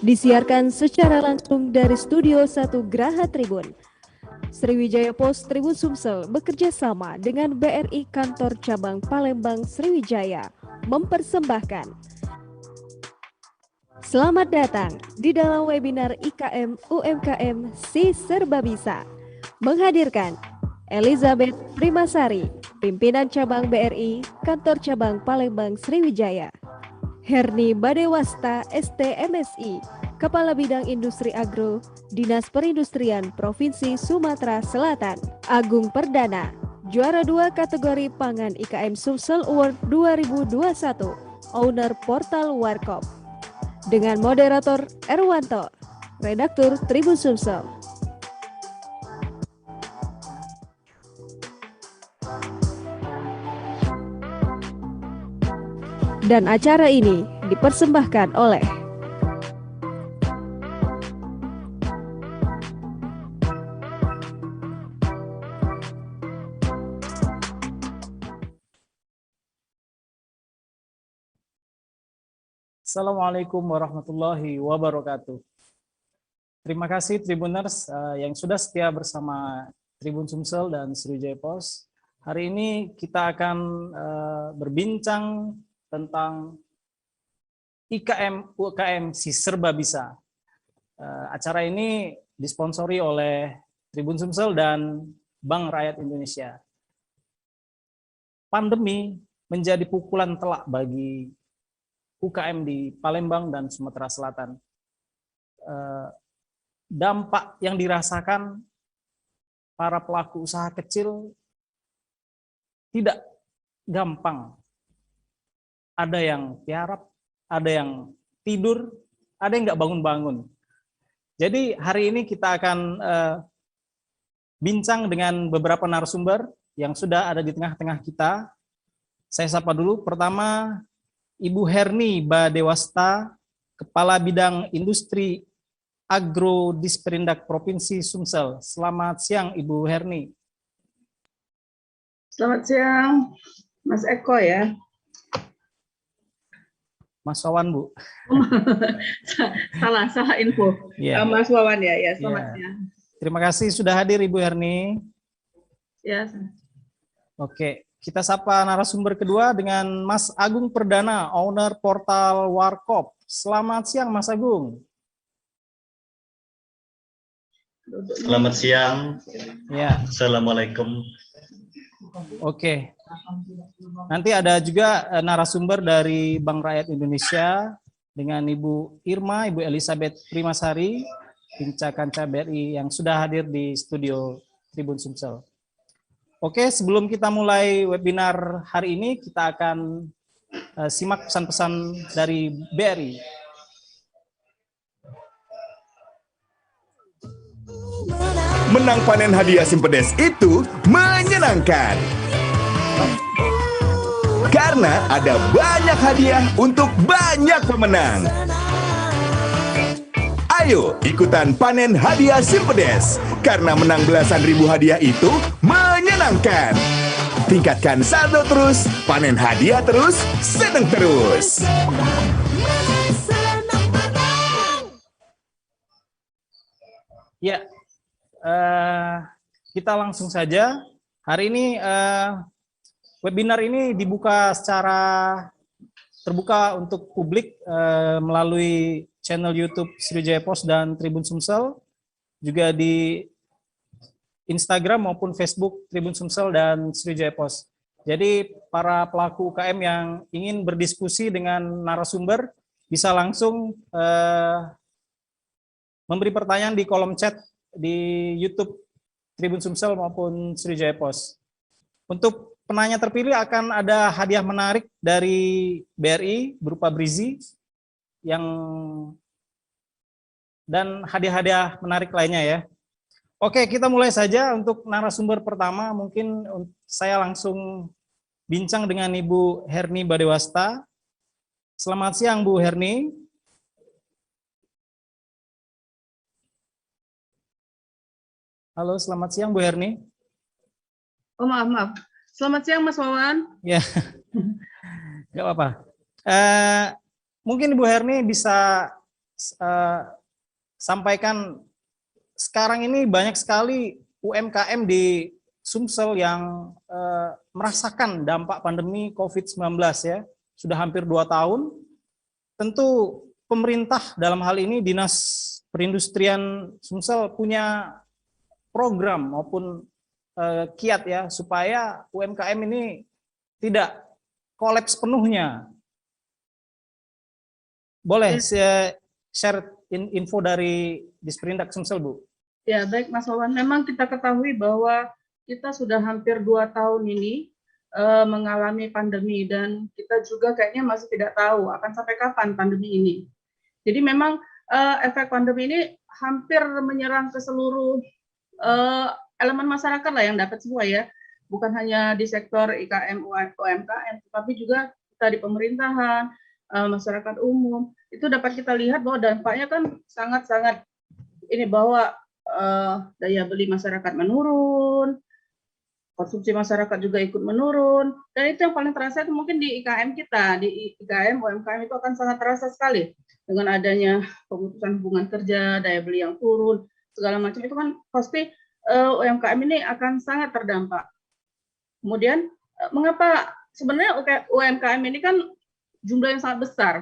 Disiarkan secara langsung dari Studio 1 Graha Tribun. Sriwijaya Pos Tribun Sumsel bekerja sama dengan BRI Kantor Cabang Palembang Sriwijaya mempersembahkan Selamat datang di dalam webinar IKM UMKM Si Serba Bisa, menghadirkan Elizabeth Primasari, Pimpinan Cabang BRI Kantor Cabang Palembang Sriwijaya, Herni Badewasta STMSI, Kepala Bidang Industri Agro, Dinas Perindustrian Provinsi Sumatera Selatan, Agung Perdana, juara 2 kategori Pangan IKM Sumsel Award 2021, Owner Portal Warkop, dengan moderator Erwanto, Redaktur Tribun Sumsel. Dan acara ini dipersembahkan oleh Assalamualaikum warahmatullahi wabarakatuh. Terima kasih Tribuners yang sudah setia bersama Tribun Sumsel dan Sriwijaya Pos. Hari ini kita akan berbincang tentang IKM UKM Si Serba Bisa. Acara ini disponsori oleh Tribun Sumsel dan Bank Rakyat Indonesia. Pandemi menjadi pukulan telak bagi UKM di Palembang dan Sumatera Selatan. Dampak yang dirasakan para pelaku usaha kecil tidak gampang. Ada yang tiarap, ada yang tidur, ada yang nggak bangun-bangun. Jadi hari ini kita akan bincang dengan beberapa narasumber yang sudah ada di tengah-tengah kita. Saya sapa dulu. Pertama, Ibu Herni Badewasta, Kepala Bidang Industri Agro Disperindak Provinsi Sumsel. Selamat siang Ibu Herni. Selamat siang Mas Eko ya. Mas Wawan, Bu. salah info. Yeah. Mas Wawan ya, selamat siang. Terima kasih sudah hadir Ibu Herni. Ya. Oke, kita sapa narasumber kedua dengan Mas Agung Perdana, owner portal Warkop. Selamat siang Mas Agung. Selamat siang. Ya. Assalamualaikum. Oke. Nanti ada juga narasumber dari Bank Rakyat Indonesia dengan Ibu Irma, Ibu Elizabeth Primasari, Pincakanca BRI yang sudah hadir di studio Tribun Sumsel. Oke, sebelum kita mulai webinar hari ini, kita akan simak pesan-pesan dari BRI. Menang panen hadiah Simpedes itu menyenangkan. Karena ada banyak hadiah untuk banyak pemenang. Ayo ikutan panen hadiah Simpedes. Karena menang belasan ribu hadiah itu menyenangkan. Tingkatkan saldo terus, panen hadiah terus, seneng terus. Ya, kita langsung saja. Hari ini webinar ini dibuka secara terbuka untuk publik melalui channel YouTube Sriwijaya Pos dan Tribun Sumsel, juga di Instagram maupun Facebook Tribun Sumsel dan Sriwijaya Pos. Jadi para pelaku UKM yang ingin berdiskusi dengan narasumber bisa langsung memberi pertanyaan di kolom chat di YouTube Tribun Sumsel maupun Sriwijaya Pos. Untuk penanya terpilih akan ada hadiah menarik dari BRI berupa Brizi dan hadiah-hadiah menarik lainnya ya. Oke, kita mulai saja. Untuk narasumber pertama mungkin saya langsung bincang dengan Ibu Herni Badewasta. Selamat siang Bu Herni. Halo, selamat siang Bu Herni. Oh maaf. Selamat siang Mas Wawan. Ya, nggak apa-apa. Mungkin Ibu Herni bisa sampaikan, sekarang ini banyak sekali UMKM di Sumsel yang merasakan dampak pandemi COVID-19 ya. Sudah hampir 2 tahun. Tentu pemerintah dalam hal ini Dinas Perindustrian Sumsel punya program maupun kiat ya supaya UMKM ini tidak kolaps penuhnya. Boleh share info dari Disperindak Sumsel, Bu? Ya, baik Mas Wawan. Memang kita ketahui bahwa kita sudah hampir 2 tahun ini mengalami pandemi, dan kita juga kayaknya masih tidak tahu akan sampai kapan pandemi ini. Jadi memang efek pandemi ini hampir menyerang ke seluruh elemen masyarakat lah yang dapat semua ya, bukan hanya di sektor IKM UMKM, tapi juga kita di pemerintahan, masyarakat umum. Itu dapat kita lihat bahwa dampaknya kan sangat-sangat ini, bahwa daya beli masyarakat menurun, konsumsi masyarakat juga ikut menurun, dan itu yang paling terasa itu mungkin di IKM kita, di IKM UMKM itu akan sangat terasa sekali dengan adanya pemutusan hubungan kerja, daya beli yang turun, segala macam itu kan pasti UMKM ini akan sangat terdampak. Kemudian mengapa sebenarnya UMKM ini kan jumlah yang sangat besar.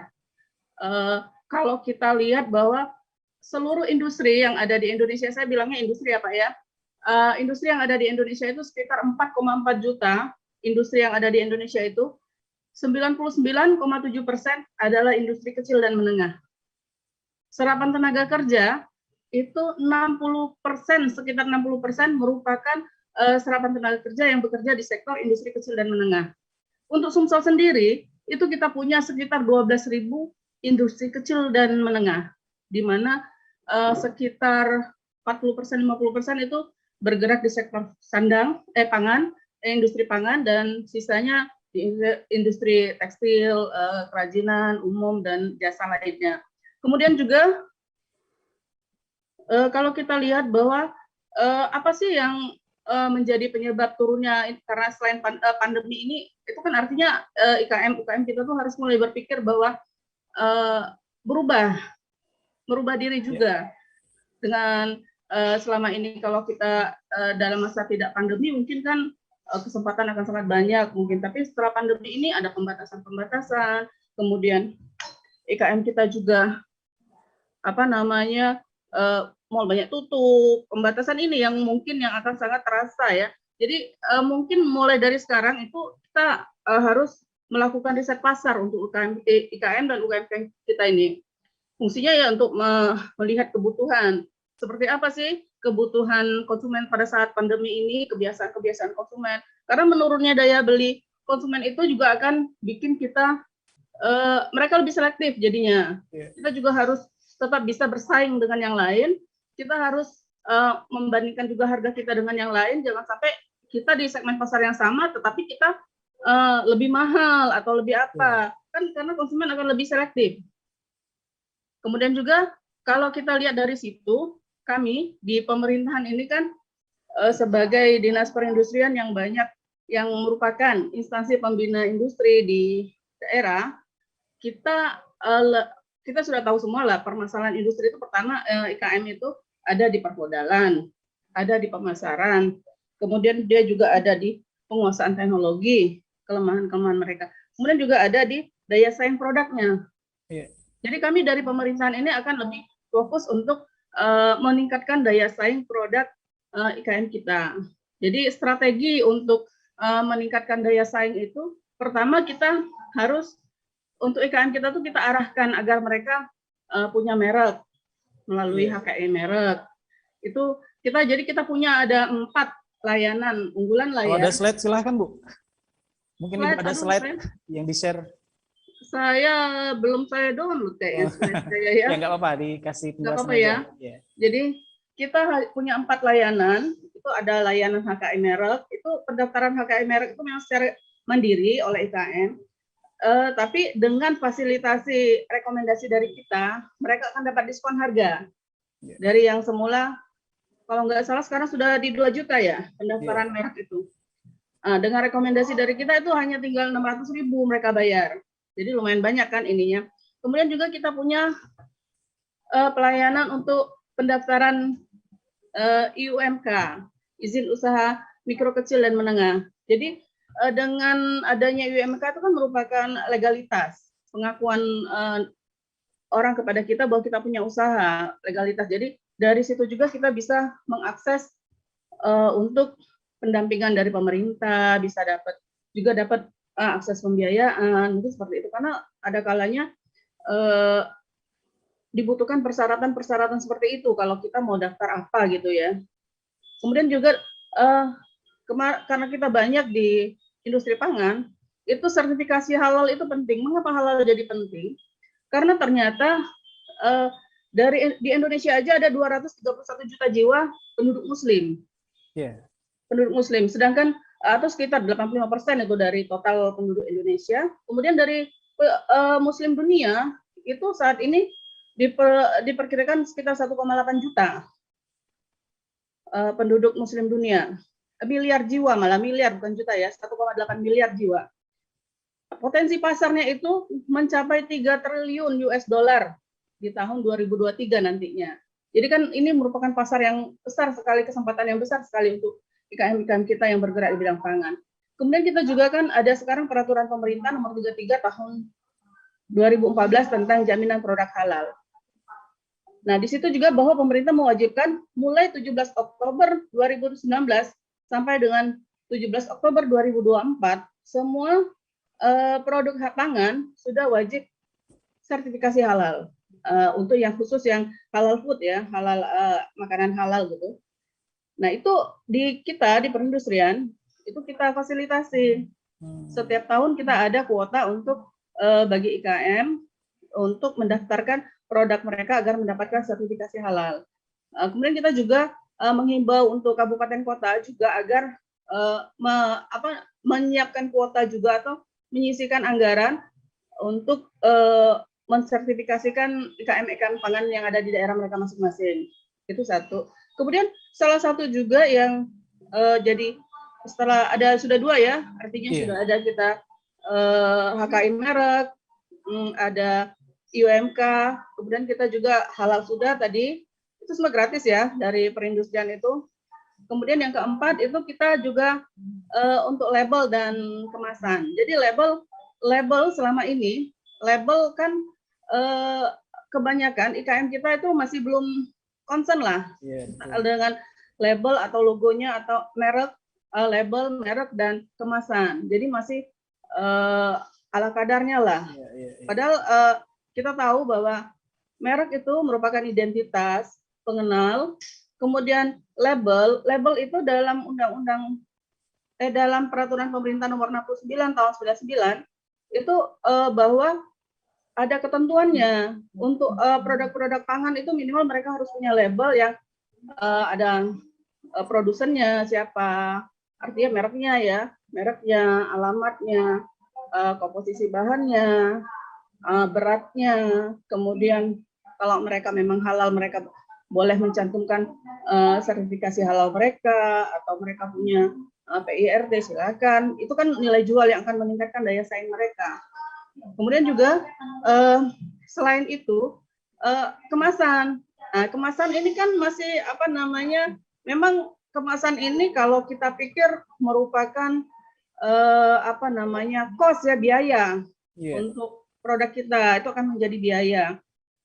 Kalau kita lihat bahwa seluruh industri yang ada di Indonesia, saya bilangnya industri ya Pak ya, industri yang ada di Indonesia itu sekitar 4,4 juta industri yang ada di Indonesia itu, 99,7% adalah industri kecil dan menengah. Serapan tenaga kerja itu 60%, sekitar 60% merupakan serapan tenaga kerja yang bekerja di sektor industri kecil dan menengah. Untuk Sumsel sendiri, itu kita punya sekitar 12.000 industri kecil dan menengah, di mana sekitar 40%, 50% itu bergerak di sektor pangan, industri pangan, dan sisanya di industri tekstil, kerajinan, umum, dan jasa lainnya. Kemudian juga kalau kita lihat bahwa apa sih yang menjadi penyebab turunnya, karena selain pandemi ini, itu kan artinya UKM kita tuh harus mulai berpikir bahwa merubah diri juga. Dengan selama ini kalau kita dalam masa tidak pandemi mungkin kan kesempatan akan sangat banyak mungkin, tapi setelah pandemi ini ada pembatasan-pembatasan, kemudian IKM kita juga mal banyak tutup, pembatasan ini yang mungkin yang akan sangat terasa ya. Jadi mungkin mulai dari sekarang itu kita harus melakukan riset pasar untuk IKM dan UMKM kita ini. Fungsinya ya untuk melihat kebutuhan. Seperti apa sih kebutuhan konsumen pada saat pandemi ini, kebiasaan-kebiasaan konsumen. Karena menurunnya daya beli konsumen itu juga akan bikin kita, mereka lebih selektif jadinya. Kita juga harus tetap bisa bersaing dengan yang lain. Kita harus membandingkan juga harga kita dengan yang lain, jangan sampai kita di segmen pasar yang sama tetapi kita lebih mahal atau lebih apa, kan karena konsumen akan lebih selektif. Kemudian juga kalau kita lihat dari situ, kami di pemerintahan ini kan sebagai dinas perindustrian yang banyak yang merupakan instansi pembina industri di daerah, kita sudah tahu semua lah permasalahan industri itu. Pertama, IKM itu ada di permodalan, ada di pemasaran, kemudian dia juga ada di penguasaan teknologi, kelemahan-kelemahan mereka. Kemudian juga ada di daya saing produknya. Jadi kami dari pemerintahan ini akan lebih fokus untuk meningkatkan daya saing produk IKM kita. Jadi strategi untuk meningkatkan daya saing itu, pertama kita harus untuk IKM kita tuh kita arahkan agar mereka punya merek melalui HKI merek. Itu kita punya ada 4 layanan unggulan lah ya. Kalau ada slide silahkan Bu. Mungkin ada slide yang di-share. Saya download kayaknya slide saya ya. Ya nggak apa-apa, dikasih penjelasan. Nggak apa-apa ya. Jadi kita punya 4 layanan. Itu ada layanan HKI merek. Itu pendaftaran HKI merek itu memang secara mandiri oleh IKM. Tapi dengan fasilitasi rekomendasi dari kita, mereka akan dapat diskon harga. Dari yang semula, kalau nggak salah sekarang sudah di 2 juta ya pendaftaran merek itu. Dengan rekomendasi dari kita itu hanya tinggal 600.000 mereka bayar. Jadi lumayan banyak kan ininya. Kemudian juga kita punya pelayanan untuk pendaftaran IUMK, izin usaha mikro kecil dan menengah. Jadi dengan adanya IUMK itu kan merupakan legalitas, pengakuan orang kepada kita bahwa kita punya usaha, legalitas. Jadi dari situ juga kita bisa mengakses untuk pendampingan dari pemerintah, bisa dapat akses pembiayaan, mungkin seperti itu. Karena ada kalanya dibutuhkan persyaratan-persyaratan seperti itu kalau kita mau daftar apa gitu ya. Kemudian juga karena kita banyak di industri pangan, itu sertifikasi halal itu penting. Mengapa halal jadi penting? Karena ternyata di Indonesia aja ada 231 juta jiwa penduduk Muslim. Penduduk Muslim, sedangkan atau sekitar 85% itu dari total penduduk Indonesia. Kemudian dari Muslim dunia itu saat ini diperkirakan sekitar 1,8 juta penduduk Muslim dunia. Miliar jiwa, malah miliar bukan juta ya, 1,8 miliar jiwa. Potensi pasarnya itu mencapai 3 triliun US dollar di tahun 2023 nantinya. Jadi kan ini merupakan pasar yang besar sekali, kesempatan yang besar sekali untuk IKM-IKM kita yang bergerak di bidang pangan. Kemudian kita juga kan ada sekarang peraturan pemerintah nomor 33 tahun 2014 tentang jaminan produk halal. Nah, di situ juga bahwa pemerintah mewajibkan mulai 17 Oktober 2019 sampai dengan 17 Oktober 2024, semua produk pangan sudah wajib sertifikasi halal. Untuk yang khusus yang halal food ya, halal makanan halal gitu. Nah, itu di perindustrian itu kita fasilitasi. Setiap tahun kita ada kuota untuk bagi IKM untuk mendaftarkan produk mereka agar mendapatkan sertifikasi halal. Kemudian kita juga menghimbau untuk kabupaten kota juga agar menyiapkan kuota juga atau menyisihkan anggaran untuk mensertifikasikan IKM pangan yang ada di daerah mereka masing-masing. Itu satu. Kemudian salah satu juga yang jadi setelah ada sudah 2 ya, artinya sudah ada kita HKI merek, ada IUMK, kemudian kita juga halal sudah tadi, itu semua gratis ya dari perindustrian itu. Kemudian yang keempat itu kita juga untuk label dan kemasan. Jadi label selama ini, label kan kebanyakan IKM kita itu masih belum concern lah dengan label atau logonya atau merek, label, merek, dan kemasan. Jadi masih ala kadarnya lah. Padahal kita tahu bahwa merek itu merupakan identitas, pengenal, kemudian label itu dalam dalam peraturan pemerintah nomor 69 tahun 99 itu bahwa ada ketentuannya untuk produk-produk pangan itu minimal mereka harus punya label yang ada produsennya siapa, artinya mereknya, alamatnya, komposisi bahannya, beratnya, kemudian kalau mereka memang halal mereka boleh mencantumkan sertifikasi halal mereka, atau mereka punya PIRT silakan. Itu kan nilai jual yang akan meningkatkan daya saing mereka. Kemudian juga selain itu kemasan. Nah, kemasan ini kan masih memang kemasan ini kalau kita pikir merupakan cost ya, biaya untuk produk kita itu akan menjadi biaya.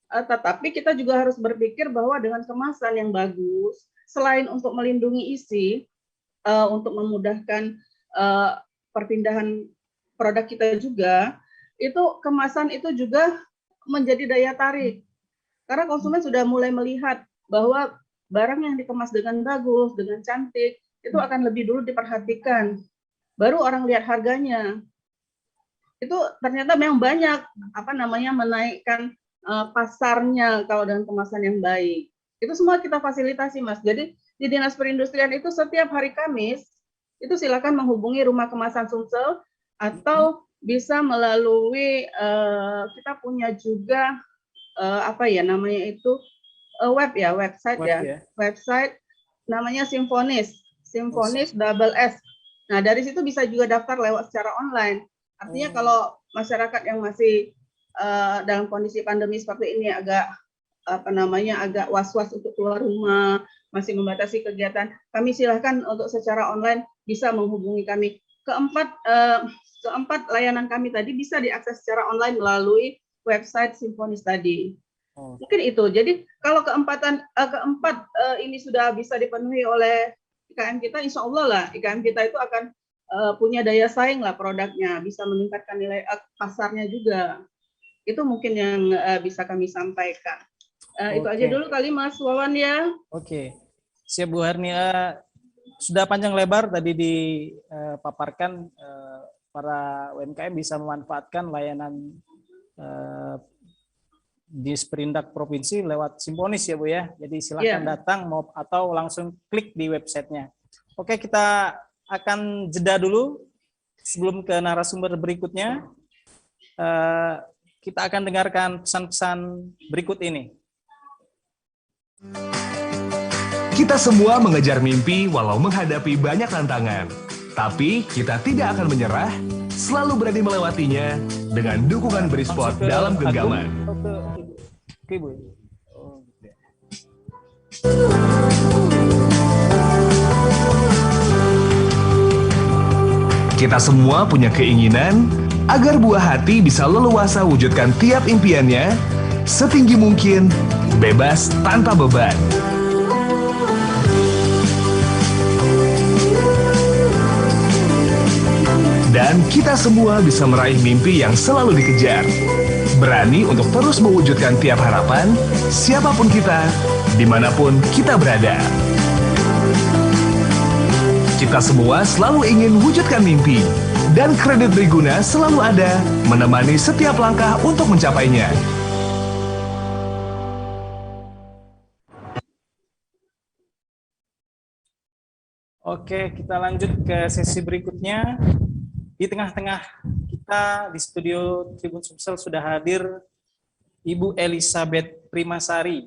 Tetapi kita juga harus berpikir bahwa dengan kemasan yang bagus, selain untuk melindungi isi, untuk memudahkan perpindahan produk kita juga, itu kemasan itu juga menjadi daya tarik. Karena konsumen sudah mulai melihat bahwa barang yang dikemas dengan bagus, dengan cantik, itu akan lebih dulu diperhatikan. Baru orang lihat harganya. Itu ternyata memang banyak menaikkan pasarnya kalau dengan kemasan yang baik. Itu semua kita fasilitasi, Mas. Jadi di Dinas Perindustrian itu setiap hari Kamis itu silakan menghubungi Rumah Kemasan Sumsel atau bisa melalui kita punya juga website namanya Simfonis double S. Nah, dari situ bisa juga daftar lewat secara online. Artinya kalau masyarakat yang masih dalam kondisi pandemi seperti ini agak was-was untuk keluar rumah, masih membatasi kegiatan, kami silahkan untuk secara online bisa menghubungi kami. Keempat layanan kami tadi bisa diakses secara online melalui website Simfonis tadi. Mungkin itu. Jadi kalau keempat ini sudah bisa dipenuhi oleh IKM kita, insya Allah lah IKM kita itu akan punya daya saing lah produknya, bisa meningkatkan nilai pasarnya juga. Itu mungkin yang bisa kami sampaikan. Itu aja dulu kali Mas Wawan ya. Oke. Siap Bu Herni. Sudah panjang lebar tadi dipaparkan para UMKM bisa memanfaatkan layanan Disperindak Provinsi lewat Simfonis ya Bu ya. Jadi silakan datang atau langsung klik di websitenya. Oke, kita akan jeda dulu sebelum ke narasumber berikutnya. Kita akan dengarkan pesan-pesan berikut ini. Kita semua mengejar mimpi walau menghadapi banyak tantangan. Tapi kita tidak akan menyerah, selalu berani melewatinya dengan dukungan Brisport dalam genggaman. Oke, Bu. Kita semua punya keinginan agar buah hati bisa leluasa wujudkan tiap impiannya setinggi mungkin, bebas tanpa beban. Dan kita semua bisa meraih mimpi yang selalu dikejar. Berani untuk terus mewujudkan tiap harapan, siapapun kita, dimanapun kita berada. Kita semua selalu ingin wujudkan mimpi, dan Kredit Briguna selalu ada menemani setiap langkah untuk mencapainya. Oke, kita lanjut ke sesi berikutnya. Di tengah-tengah kita di studio Tribun Sumsel sudah hadir Ibu Elizabeth Primasari,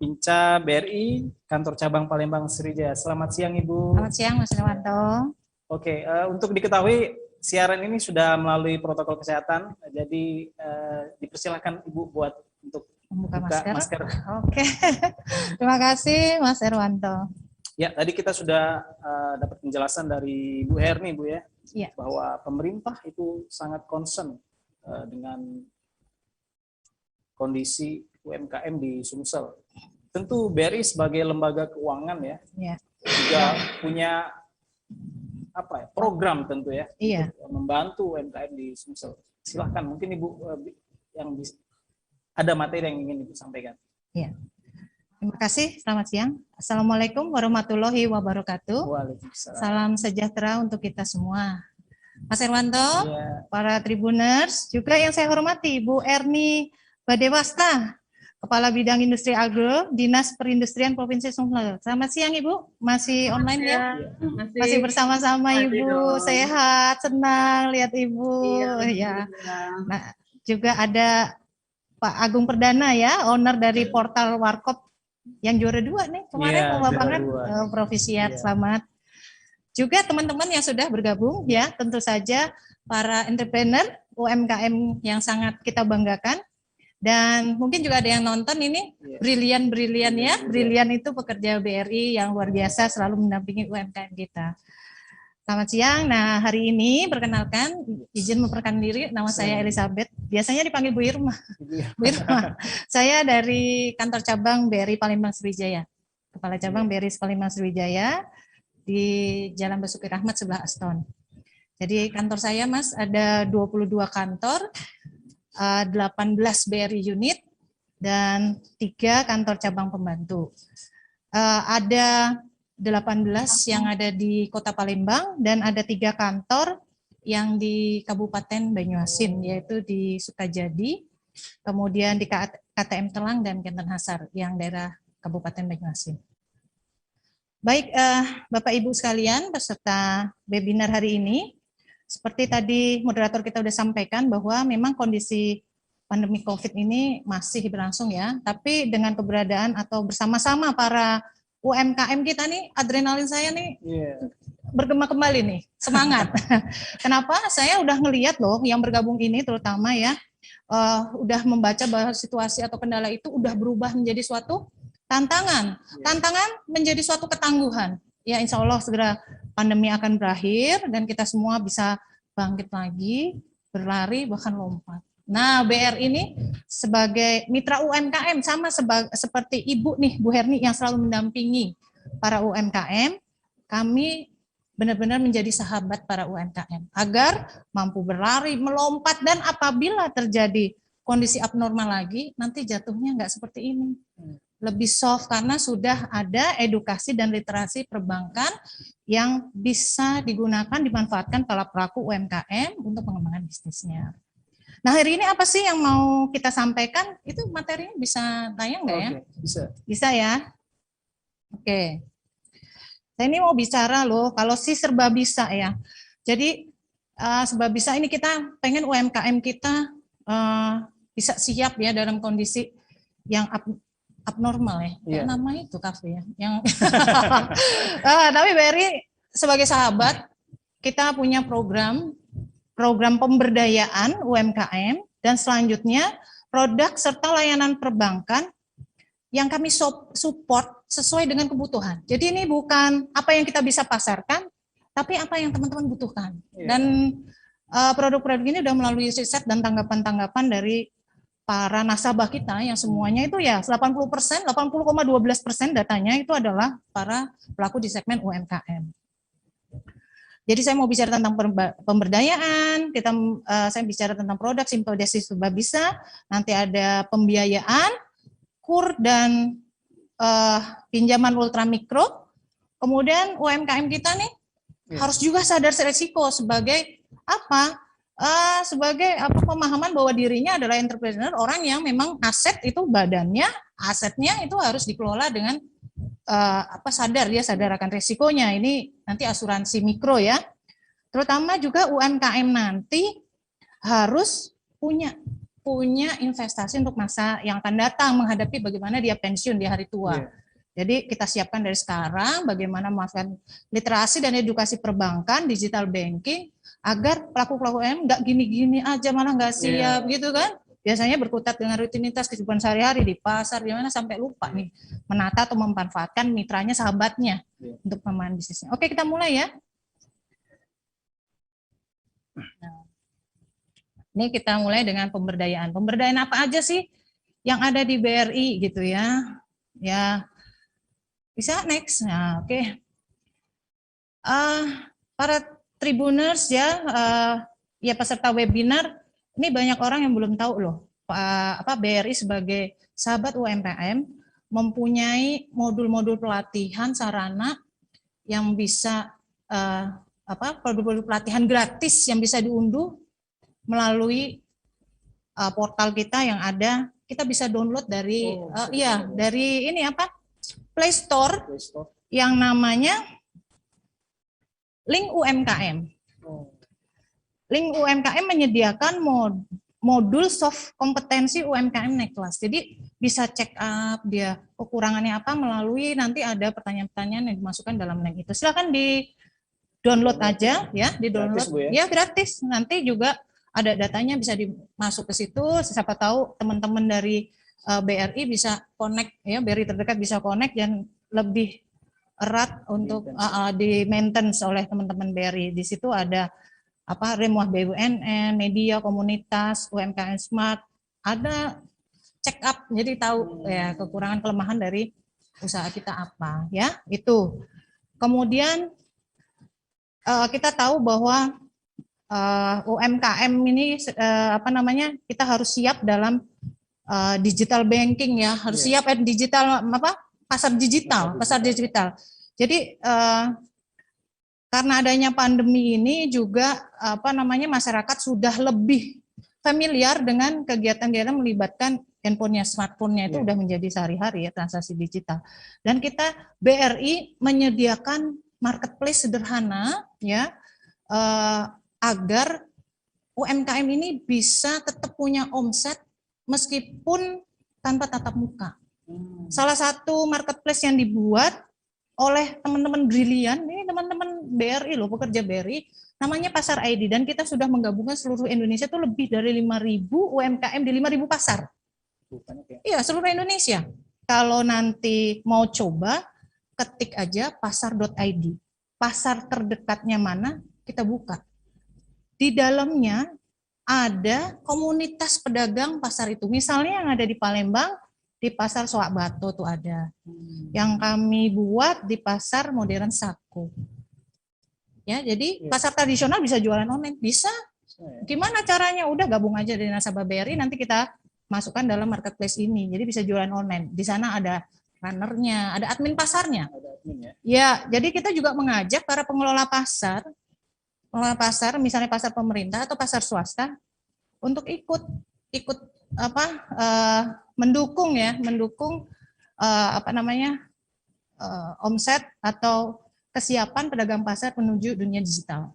Inca BRI, Kantor Cabang Palembang Sriwijaya. Selamat siang Ibu. Selamat siang Mas Irwanto. Oke, untuk diketahui siaran ini sudah melalui protokol kesehatan, jadi dipersilakan Ibu buat untuk membuka buka masker. masker. Oke, terima kasih Mas Irwanto. Ya, tadi kita sudah dapat penjelasan dari Bu Herni, Bu ya, bahwa pemerintah itu sangat concern dengan kondisi UMKM di Sumsel. Tentu BRI sebagai lembaga keuangan juga punya program tentu ya, untuk membantu UMKM di Sumsel. Silahkan, mungkin Ibu yang ada materi yang ingin Ibu sampaikan. Iya. Terima kasih, selamat siang. Assalamualaikum warahmatullahi wabarakatuh. Waalaikumsalam. Salam sejahtera untuk kita semua. Mas Irwanto, para tribuners, juga yang saya hormati, Bu Erni Badewasta, Kepala Bidang Industri Agro, Dinas Perindustrian Provinsi Sumsel. Selamat siang Ibu, masih online ya? Masih bersama-sama Ibu, sehat, senang lihat Ibu. Ya. Nah, juga ada Pak Agung Perdana ya, owner dari portal Warkop yang juara 2 nih kemarin, lomba pangan Provisiat, selamat. Juga teman-teman yang sudah bergabung ya, tentu saja para entrepreneur UMKM yang sangat kita banggakan. Dan mungkin juga ada yang nonton ini, brilian ya. Brilian itu pekerja BRI yang luar biasa selalu mendampingi UMKM kita. Selamat siang. Nah, hari ini perkenalkan, izin memperkenalkan diri, nama saya Elizabeth. Biasanya dipanggil Bu Irma. Bu Irma. Saya dari kantor cabang BRI Palembang Sriwijaya. Kepala cabang BRI Palembang Sriwijaya di Jalan Basuki Rahmat sebelah Aston. Jadi kantor saya Mas ada 22 kantor, 18 BRI unit, dan 3 kantor cabang pembantu. Ada 18 yang ada di Kota Palembang, dan ada 3 kantor yang di Kabupaten Banyuasin, yaitu di Sukajadi, kemudian di KTM Telang, dan Kenten Hasar, yang daerah Kabupaten Banyuasin. Baik, Bapak Ibu sekalian, peserta webinar hari ini, seperti tadi moderator kita sudah sampaikan bahwa memang kondisi pandemi COVID ini masih berlangsung ya, tapi dengan keberadaan atau bersama-sama para UMKM kita nih, adrenalin saya nih bergema kembali nih, semangat. Kenapa? Saya udah ngelihat loh yang bergabung ini terutama ya, udah membaca bahwa situasi atau kendala itu udah berubah menjadi suatu tantangan. Tantangan menjadi suatu ketangguhan. Ya insya Allah segera pandemi akan berakhir dan kita semua bisa bangkit lagi, berlari, bahkan lompat. Nah, BR ini sebagai mitra UMKM sama seperti Ibu nih, Bu Herni yang selalu mendampingi para UMKM, kami benar-benar menjadi sahabat para UMKM agar mampu berlari, melompat, dan apabila terjadi kondisi abnormal lagi, nanti jatuhnya nggak seperti ini. Lebih soft karena sudah ada edukasi dan literasi perbankan yang bisa digunakan, dimanfaatkan para pelaku UMKM untuk pengembangan bisnisnya. Nah, hari ini apa sih yang mau kita sampaikan? Itu materinya bisa tayang nggak ya? Bisa. Bisa ya? Oke. Saya ini mau bicara loh, kalau si serba bisa ya. Jadi, serba bisa ini kita pengen UMKM kita bisa siap ya dalam kondisi yang abnormal ya, namanya itu kafe ya. Yang tapi BRI sebagai sahabat kita punya program pemberdayaan UMKM dan selanjutnya produk serta layanan perbankan yang kami support sesuai dengan kebutuhan. Jadi ini bukan apa yang kita bisa pasarkan, tapi apa yang teman-teman butuhkan. Dan produk-produk ini sudah melalui riset dan tanggapan-tanggapan dari para nasabah kita yang semuanya itu ya 80%, 80,12% datanya itu adalah para pelaku di segmen UMKM. Jadi saya mau bicara tentang pemberdayaan, saya bicara tentang produk Simple Desi Serba Bisa, nanti ada pembiayaan, KUR dan pinjaman ultramikro. Kemudian UMKM kita nih harus juga sadar resiko sebagai apa? Sebagai pemahaman bahwa dirinya adalah entrepreneur, orang yang memang aset itu badannya, asetnya itu harus dikelola dengan sadar, dia sadar akan resikonya. Ini nanti asuransi mikro ya. Terutama juga UMKM nanti harus punya investasi untuk masa yang akan datang, menghadapi bagaimana dia pensiun di hari tua. Jadi kita siapkan dari sekarang bagaimana memanfaatkan literasi dan edukasi perbankan, digital banking, agar pelaku-pelaku UMKM nggak gini-gini aja malah nggak siap gitu kan. Biasanya berkutat dengan rutinitas kehidupan sehari-hari di pasar, di mana sampai lupa nih menata atau memanfaatkan mitranya, sahabatnya untuk pengembangan bisnisnya. Oke, kita mulai ya. Nah, ini kita mulai dengan pemberdayaan. Pemberdayaan apa aja sih yang ada di BRI gitu ya? Ya, bisa next. Nah, oke. Para Tribuners ya, ya peserta webinar, ini banyak orang yang belum tahu loh, BRI sebagai sahabat UMKM mempunyai modul-modul pelatihan sarana yang bisa produk-produk pelatihan gratis yang bisa diunduh melalui portal kita yang ada. Kita bisa download dari dari ini Play Store yang namanya Link UMKM. Link UMKM menyediakan modul soft kompetensi UMKM naik kelas. Jadi bisa check up dia kekurangannya apa melalui nanti ada pertanyaan-pertanyaan yang dimasukkan dalam link itu. Silakan download aja ya, di download Gratis, Bu, ya? ya gratis. Nanti juga ada datanya bisa dimasuk ke situ. Siapa tahu teman-teman dari BRI bisa connect ya, BRI terdekat bisa connect dan lebih erat untuk di maintenance oleh teman-teman BRI. Di situ ada apa Remuah BUMN, media, komunitas, UMKM Smart, ada check up, jadi tahu ya kekurangan kelemahan dari usaha kita apa ya itu. Kemudian kita tahu bahwa UMKM ini apa namanya kita harus siap dalam digital banking ya, harus siap digital apa pasar digital. Jadi karena adanya pandemi ini juga apa namanya masyarakat sudah lebih familiar dengan kegiatan-kegiatan melibatkan handphonenya, smartphone-nya itu udah menjadi sehari-hari ya transaksi digital. Dan kita BRI menyediakan marketplace sederhana ya agar UMKM ini bisa tetap punya omset meskipun tanpa tatap muka. Salah satu marketplace yang dibuat oleh teman-teman brilian, ini teman-teman BRI loh, pekerja BRI, namanya Pasar ID, dan kita sudah menggabungkan seluruh Indonesia itu lebih dari 5.000 UMKM di 5.000 pasar. Iya, seluruh Indonesia. Kalau nanti mau coba, ketik aja pasar.id. Pasar terdekatnya mana, kita buka. Di dalamnya ada komunitas pedagang pasar itu. Misalnya yang ada di Palembang, di pasar Soak Bato tuh ada. Yang kami buat di pasar modern Sako. Ya, jadi pasar tradisional bisa jualan online, bisa. Gimana caranya? Udah gabung aja dari nasabah BRI, nanti kita masukkan dalam marketplace ini. Jadi bisa jualan online. Di sana ada runnernya, ada admin pasarnya. Ya, jadi kita juga mengajak para pengelola pasar, misalnya pasar pemerintah atau pasar swasta, untuk ikut apa mendukung apa namanya omset atau kesiapan pedagang pasar menuju dunia digital.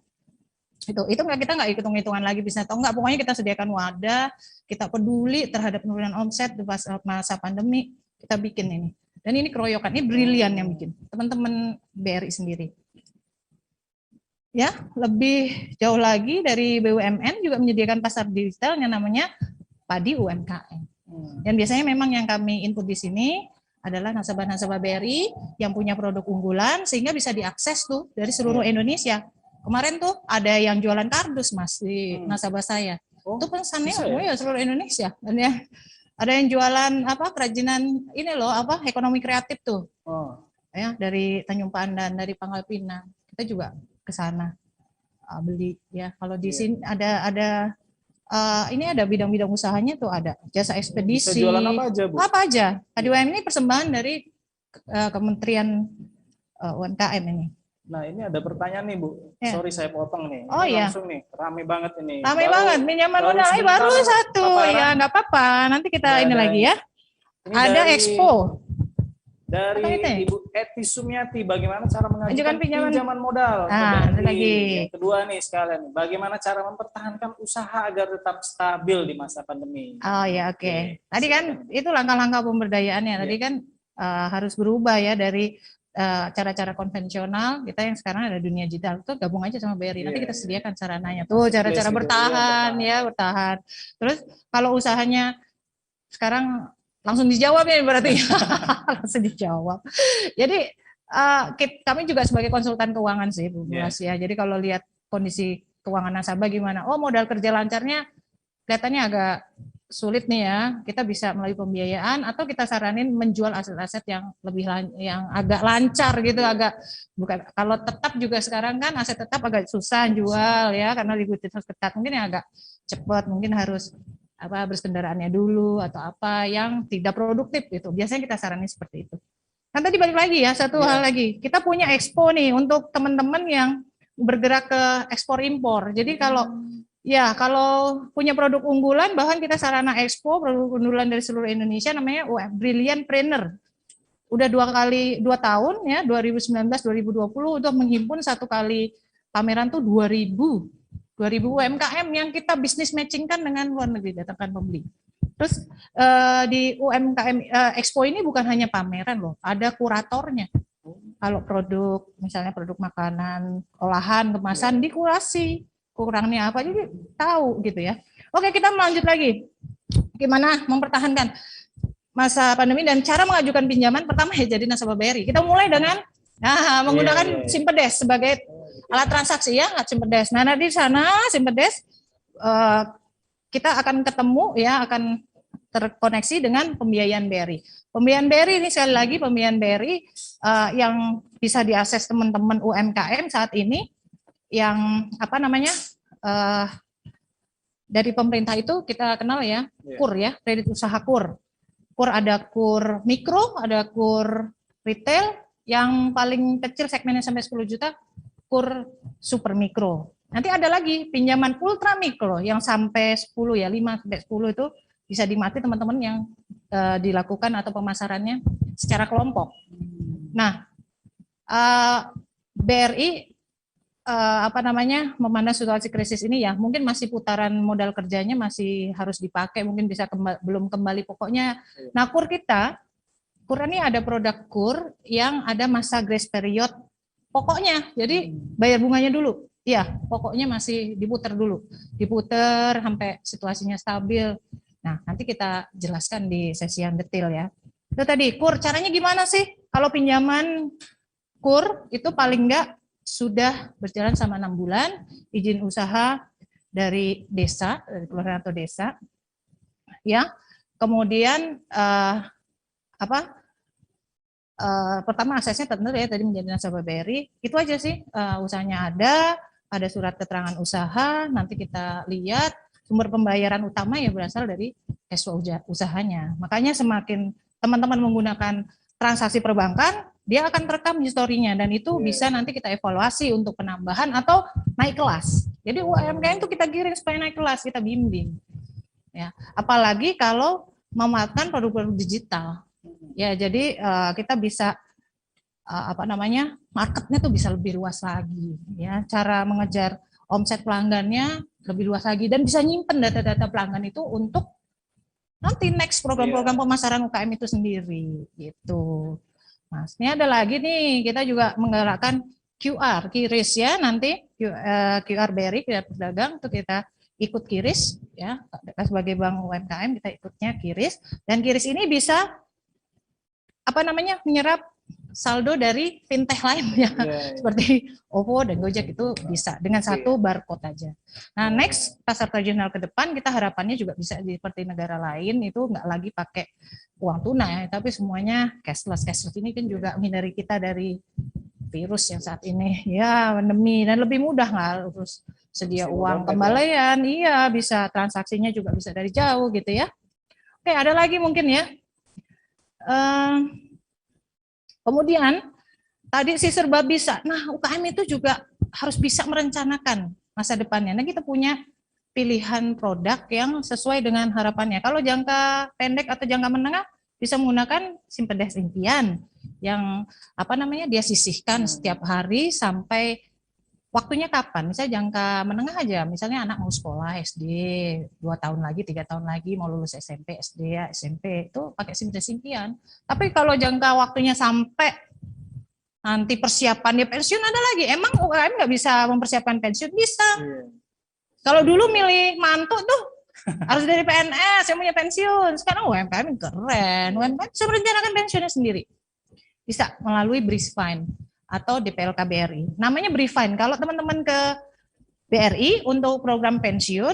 Itu kita nggak hitung-hitungan lagi bisa atau enggak, pokoknya kita sediakan wadah, kita peduli terhadap penurunan omset di masa pandemi, kita bikin ini. Dan ini keroyokan, ini brilian yang bikin, teman-teman BRI sendiri. Ya, lebih jauh lagi dari BUMN juga menyediakan pasar digital yang namanya Padi UMKM. Dan biasanya memang yang kami input di sini adalah nasabah-nasabah BRI yang punya produk unggulan sehingga bisa diakses tuh dari seluruh Indonesia. Kemarin tuh ada yang jualan kardus Mas di nasabah saya. Itu pesannya ya seluruh Indonesia. Dan ya ada yang jualan apa kerajinan ini loh apa ekonomi kreatif tuh. Ya dari Tanjung Pandan, dari Pangkal Pinang. Kita juga ke sana beli ya. Kalau di sini ada ini ada bidang-bidang usahanya tuh, ada jasa ekspedisi. Bisa jualan apa aja, Bu? Apa aja. KDUM ini persembahan dari Kementerian UMKM ini. Nah, ini ada pertanyaan nih, Bu. Ya. Sorry saya potong nih. Oh ini iya. Langsung nih, rame banget ini. Rame banget, pinjaman modal baru satu. Ya nggak apa-apa, nanti kita ini lagi ya. Ada Expo. Dari Ibu Eti Sumiati, bagaimana cara mengajukan pinjaman modal? Lagi. Yang kedua nih sekalian, bagaimana cara mempertahankan usaha agar tetap stabil di masa pandemi? Oh ya, oke. Tadi kan itu langkah-langkah pemberdayaannya. Tadi kan harus berubah ya dari cara-cara konvensional. Kita yang sekarang ada dunia digital, itu gabung aja sama BRI. Nanti kita sediakan sarananya. Tuh cara-cara bertahan ya, bertahan. Terus kalau usahanya sekarang langsung dijawab ya berarti. Langsung dijawab. Jadi kami juga sebagai konsultan keuangan sih Bu Bulas ya. Jadi kalau lihat kondisi keuangan nasabah gimana, oh modal kerja lancarnya kelihatannya agak sulit nih ya, kita bisa melalui pembiayaan atau kita saranin menjual aset-aset yang lebih yang agak lancar gitu, agak bukan kalau tetap juga sekarang kan aset tetap agak susah jual ya karena likuiditas ketat, mungkin yang agak cepat, mungkin harus apa berkendaraannya dulu atau apa yang tidak produktif gitu. Biasanya kita saranin seperti itu. Nah tadi balik lagi ya satu hal lagi, kita punya expo nih untuk teman-teman yang bergerak ke ekspor impor. Jadi kalau punya produk unggulan, bahkan kita sarana expo produk unggulan dari seluruh Indonesia namanya Brilliant Trainer. Udah 2 tahun ya, 2019-2020 untuk menghimpun satu kali pameran tuh 2.000 UMKM yang kita bisnis matchingkan dengan luar negeri, datangkan pembeli. Terus di UMKM Expo ini bukan hanya pameran loh, ada kuratornya. kalau produk, misalnya produk makanan, olahan, kemasan, dikurasi, kurangnya apa, jadi tahu gitu ya. Oke, kita lanjut lagi. Gimana mempertahankan masa pandemi dan cara mengajukan pinjaman, pertama ya jadi nasabah BRI. Kita mulai dengan menggunakan Simpedes sebagai alat transaksi ya, Simpedes. Nah, di sana Simpedes kita akan ketemu ya, akan terkoneksi dengan pembiayaan BRI. Pembiayaan BRI ini sekali lagi pembiayaan BRI yang bisa diakses teman-teman UMKM saat ini yang apa namanya dari pemerintah itu kita kenal ya, KUR ya, kredit usaha KUR. KUR ada KUR mikro, ada KUR retail, yang paling kecil segmennya sampai 10 juta, KUR super mikro. Nanti ada lagi pinjaman ultra mikro yang sampai 10 ya, 5 sampai 10 itu bisa dinikmati teman-teman yang dilakukan atau pemasarannya secara kelompok. Nah, BRI memandang situasi krisis ini ya, mungkin masih putaran modal kerjanya masih harus dipakai, mungkin bisa belum kembali pokoknya. Nah, KUR ini ada produk KUR yang ada masa grace period pokoknya, jadi bayar bunganya dulu. Ya, pokoknya masih diputar dulu, diputar sampai situasinya stabil. Nah, nanti kita jelaskan di sesi yang detail ya. Itu tadi, KUR, caranya gimana sih? Kalau pinjaman KUR itu paling enggak sudah berjalan sama 6 bulan, izin usaha dari desa, dari kelurahan atau desa. Ya, kemudian pertama aksesnya tentu ya tadi menjadi nasabah BRI, itu aja sih, usahanya ada surat keterangan usaha, nanti kita lihat sumber pembayaran utama ya berasal dari cash flow usahanya. Makanya semakin teman-teman menggunakan transaksi perbankan, dia akan terekam historinya dan itu bisa nanti kita evaluasi untuk penambahan atau naik kelas. Jadi UMKM itu kita giring supaya naik kelas, kita bimbing. Ya, apalagi kalau memanfaatkan produk-produk digital. Ya, jadi kita bisa marketnya tuh bisa lebih luas lagi. Ya, cara mengejar omset pelanggannya lebih luas lagi dan bisa nyimpen data-data pelanggan itu untuk nanti next program-program pemasaran UKM itu sendiri gitu. Mas, ini ada lagi nih, kita juga menggerakkan QR, QRIS ya, nanti QR BRI, QR pedagang itu kita ikut QRIS ya, sebagai bank UMKM kita ikutnya QRIS, dan QRIS ini bisa menyerap saldo dari fintech lain ya, seperti OVO dan Gojek itu bisa dengan satu barcode aja. Nah, next pasar tradisional ke depan kita harapannya juga bisa seperti negara lain itu nggak lagi pakai uang tunai, tapi semuanya cashless. Cashless ini kan juga menghindari kita dari virus yang saat ini ya, pandemi, dan lebih mudah nggak terus sedia uang kembalian, iya bisa transaksinya juga bisa dari jauh gitu ya. Oke, ada lagi mungkin ya. Kemudian tadi si serba bisa. Nah, UKM itu juga harus bisa merencanakan masa depannya. Nah, kita punya pilihan produk yang sesuai dengan harapannya. Kalau jangka pendek atau jangka menengah bisa menggunakan Simpedes impian yang dia sisihkan setiap hari sampai waktunya kapan. Misalnya jangka menengah aja, misalnya anak mau sekolah SD 2 tahun lagi, 3 tahun lagi mau lulus SMP, SD ya, SMP itu pakai Simpedes impian. Tapi kalau jangka waktunya sampai nanti persiapan dia pensiun ada lagi. Emang UKM nggak bisa mempersiapkan pensiun? Bisa. Kalau dulu milih mantu tuh harus dari PNS yang punya pensiun. Sekarang UMKM keren. UMKM bisa merencanakan pensiunnya sendiri. Bisa melalui BRISFINE atau DPLK BRI. Namanya BRIFINE. Kalau teman-teman ke BRI untuk program pensiun,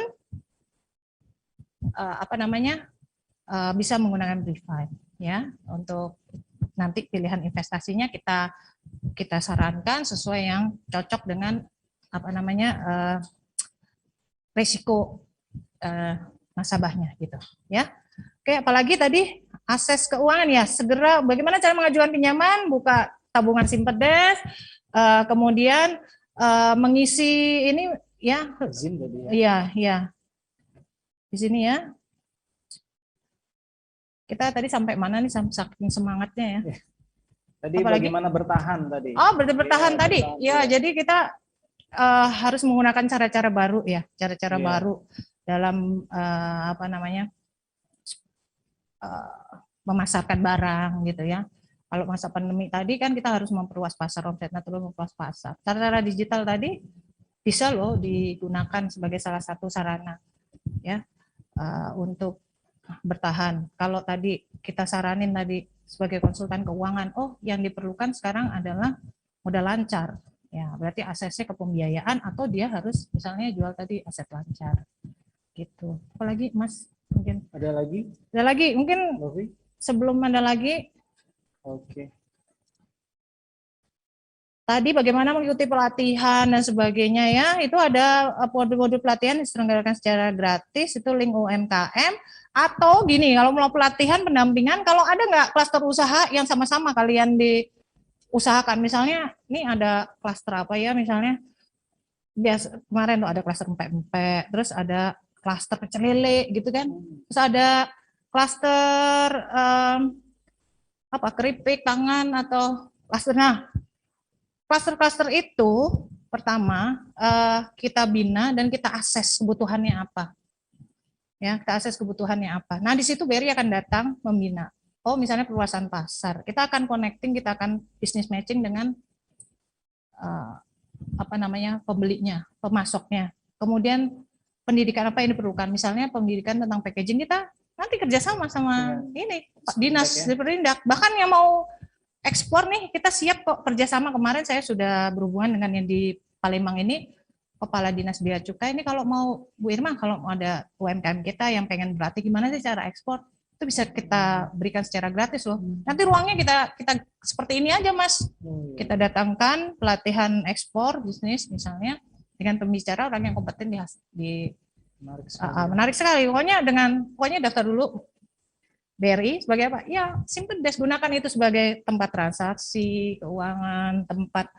bisa menggunakan BRIFINE. Ya, untuk nanti pilihan investasinya kita sarankan sesuai yang cocok dengan risiko nasabahnya gitu ya. Oke, apalagi tadi akses keuangan ya, segera bagaimana cara mengajukan pinjaman, buka tabungan Simpedes, kemudian mengisi ini ya, ya di sini ya. Kita tadi sampai mana nih, saking semangatnya ya. Tadi apalagi? Bagaimana bertahan tadi? Oh, bertahan tadi. Ya, jadi kita harus menggunakan cara-cara baru ya, cara-cara baru dalam memasarkan barang gitu ya. Kalau masa pandemi tadi kan kita harus memperluas pasar, omsetnya terus memperluas pasar. Cara digital tadi bisa loh digunakan sebagai salah satu sarana ya untuk bertahan. Kalau tadi kita saranin tadi sebagai konsultan keuangan, oh yang diperlukan sekarang adalah modal lancar. Ya, berarti aksesnya ke pembiayaan atau dia harus misalnya jual tadi aset lancar. Gitu. Apalagi Mas mungkin Ada lagi? ada lagi mungkin Lovi? sebelum ada lagi Oke. tadi bagaimana mengikuti pelatihan dan sebagainya ya, itu ada modul-modul pelatihan diselenggarakan secara gratis, itu link UMKM, atau gini, kalau mau pelatihan pendampingan, kalau ada nggak klaster usaha yang sama-sama kalian diusahakan, misalnya ini ada klaster apa ya, misalnya biasa kemarin tuh ada klaster empek-empek, terus ada klaster pecel lele gitu kan, terus ada klaster keripik tangan atau klaster. Nah, klaster-klaster itu pertama kita bina dan kita akses kebutuhannya apa. Ya, kita akses kebutuhannya apa. Nah, di situ BRI akan datang membina. Oh, misalnya perluasan pasar. Kita akan connecting, kita akan business matching dengan pembelinya, pemasoknya. Kemudian pendidikan apa yang diperlukan. Misalnya pendidikan tentang packaging, kita nanti kerjasama sama ini dinas Perindak. Bahkan yang mau ekspor nih, kita siap kok kerjasama. Kemarin saya sudah berhubungan dengan yang di Palembang ini, Kepala Dinas Bea Cukai. Ini kalau mau Bu Irma, kalau mau ada UMKM kita yang pengen berlatih gimana sih cara ekspor, itu bisa kita berikan secara gratis loh. Nanti ruangnya kita seperti ini aja Mas. Kita datangkan pelatihan ekspor bisnis misalnya dengan pembicara orang yang kompeten di menarik sekali. Pokoknya daftar dulu BRI sebagai apa? Ya, simple desk, gunakan itu sebagai tempat transaksi keuangan, tempat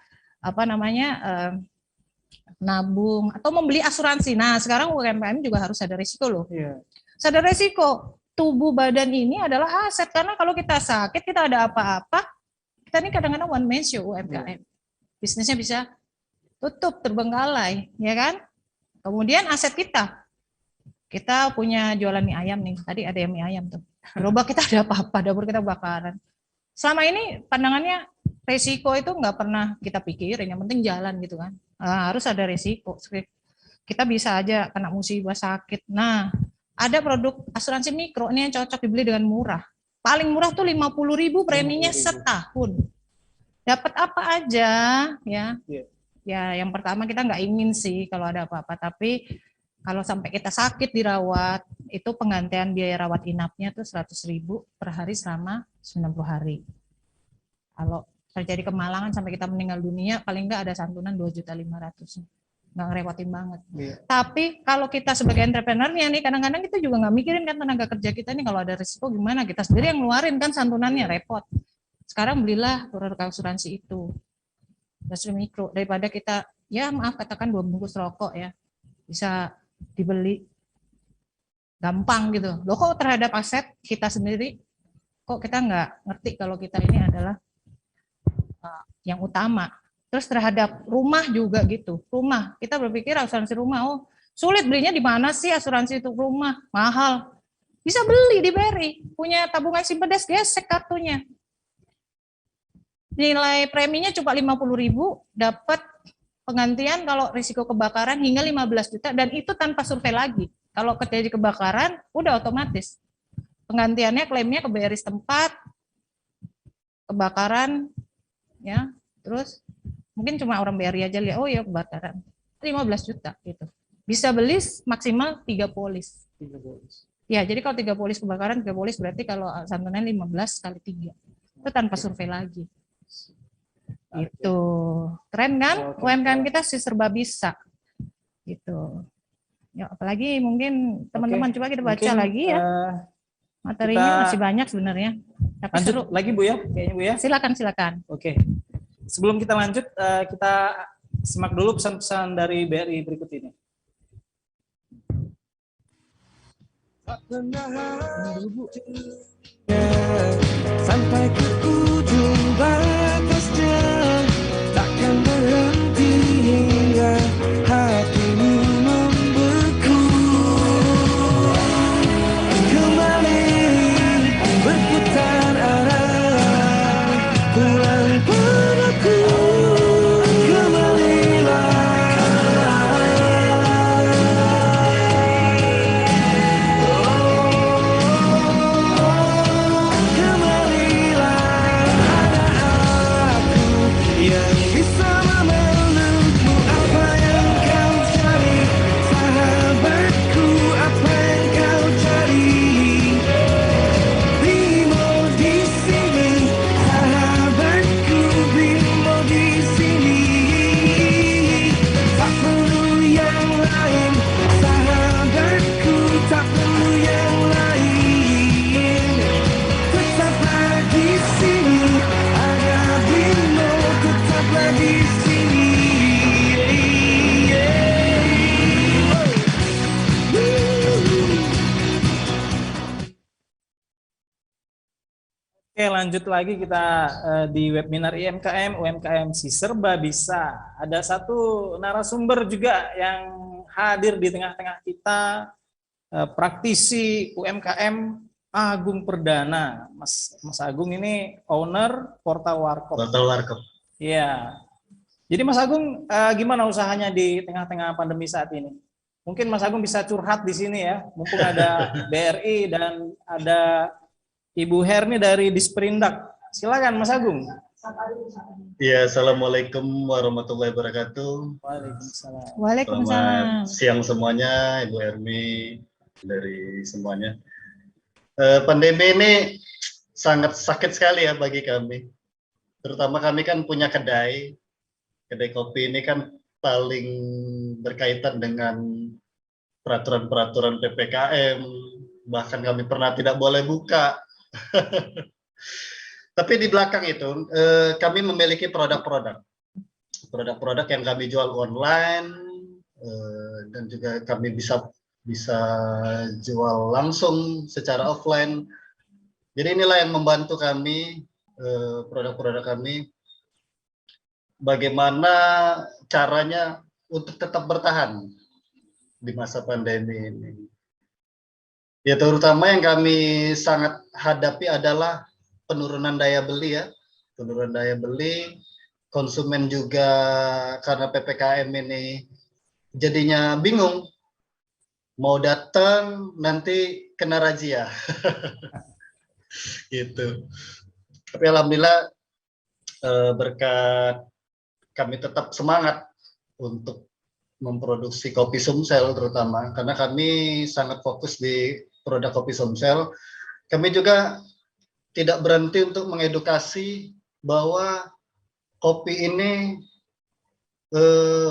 nabung atau membeli asuransi. Nah, sekarang UMKM juga harus sadar risiko loh. Yeah. Sadar risiko. Tubuh badan ini adalah aset, karena kalau kita sakit, kita ada apa-apa, kita ini kadang-kadang one man show UMKM. Yeah. Bisnisnya bisa tutup, terbengkalai, ya kan? Kemudian aset kita punya jualan mie ayam nih. Tadi ada yang mie ayam tuh. Gerobak kita ada apa-apa, dapur kita bakaran. Selama ini pandangannya resiko itu nggak pernah kita pikirin, yang penting jalan gitu kan. Harus ada resiko. Kita bisa aja kena musibah sakit. Nah, ada produk asuransi mikro ini yang cocok dibeli dengan murah. Paling murah tuh 50.000 preminya setahun. Dapat apa aja ya? Ya, yang pertama kita nggak ingin sih kalau ada apa-apa, tapi kalau sampai kita sakit dirawat, itu penggantian biaya rawat inapnya tuh 100.000 per hari selama 90 hari. Kalau terjadi kemalangan sampai kita meninggal dunia, paling nggak ada santunan 2.500.000. Nggak ngerepotin banget. Yeah. Tapi kalau kita sebagai entrepreneurnya nih, kadang-kadang kita juga nggak mikirin kan tenaga kerja kita nih kalau ada risiko gimana, kita sendiri yang ngeluarin kan santunannya, repot. Sekarang belilah produk asuransi itu. Asuransi mikro, daripada kita, ya maaf katakan 2 bungkus rokok ya, bisa dibeli gampang gitu. Loh kok terhadap aset kita sendiri, kok kita nggak ngerti kalau kita ini adalah yang utama. Terus terhadap rumah juga gitu. Rumah, kita berpikir asuransi rumah, oh sulit belinya di mana sih asuransi untuk rumah? Mahal. Bisa beli di BRI, punya tabungan simpedes, gesek kartunya. Nilai preminya cuma 50.000, dapat penggantian kalau risiko kebakaran hingga 15 juta, dan itu tanpa survei lagi. Kalau terjadi kebakaran, udah otomatis. Penggantiannya klaimnya ke BRI setempat, kebakaran, ya, terus mungkin cuma orang BRI aja lihat, oh ya kebakaran, 15 juta gitu. Bisa beli maksimal 3 polis. 3 polis. Ya, jadi kalau 3 polis kebakaran, 3 polis berarti kalau santunan 15 kali 3. Itu tanpa survei lagi. Itu keren kan? UMKM kita sih serba bisa. Gitu. Ya, apalagi mungkin teman-teman coba kita baca lagi ya. Materinya masih banyak sebenarnya. Tapi lanjut seru. Lagi Bu ya, kayaknya Bu ya. Silakan. Oke. Sebelum kita lanjut, kita simak dulu pesan-pesan dari BRI berikut ini. Sampai ke ujung batasnya, takkan berhenti hingga hatimu membeku. Kembali berputar arah, Oke, lanjut lagi kita di webinar IMKM UMKM Si Serba Bisa. Ada satu narasumber juga yang hadir di tengah-tengah kita, praktisi UMKM Agung Perdana. Mas Agung ini owner Portal Warkop. Portal Warkop. Iya. Jadi Mas Agung, gimana usahanya di tengah-tengah pandemi saat ini? Mungkin Mas Agung bisa curhat di sini ya, mumpung ada BRI dan ada Ibu Herni dari Disperindak. Silakan Mas Agung. Ya, assalamualaikum warahmatullahi wabarakatuh. Waalaikumsalam. Waalaikumsalam. Selamat siang semuanya, Ibu Hermi dari semuanya. Pandemi ini sangat sakit sekali ya bagi kami. Terutama kami kan punya kedai kopi ini kan paling berkaitan dengan peraturan-peraturan PPKM. Bahkan kami pernah tidak boleh buka. Tapi di belakang itu kami memiliki produk-produk yang kami jual online dan juga kami bisa jual langsung secara offline. Jadi inilah yang membantu kami, produk-produk kami, bagaimana caranya untuk tetap bertahan di masa pandemi ini. Ya, terutama yang kami sangat hadapi adalah penurunan daya beli ya. Penurunan daya beli, konsumen juga karena PPKM ini jadinya bingung. Mau datang nanti kena razia. Gitu. Tapi alhamdulillah berkat kami tetap semangat untuk memproduksi kopi Sumsel terutama karena kami sangat fokus di produk kopi Sumsel. Kami juga tidak berhenti untuk mengedukasi bahwa kopi ini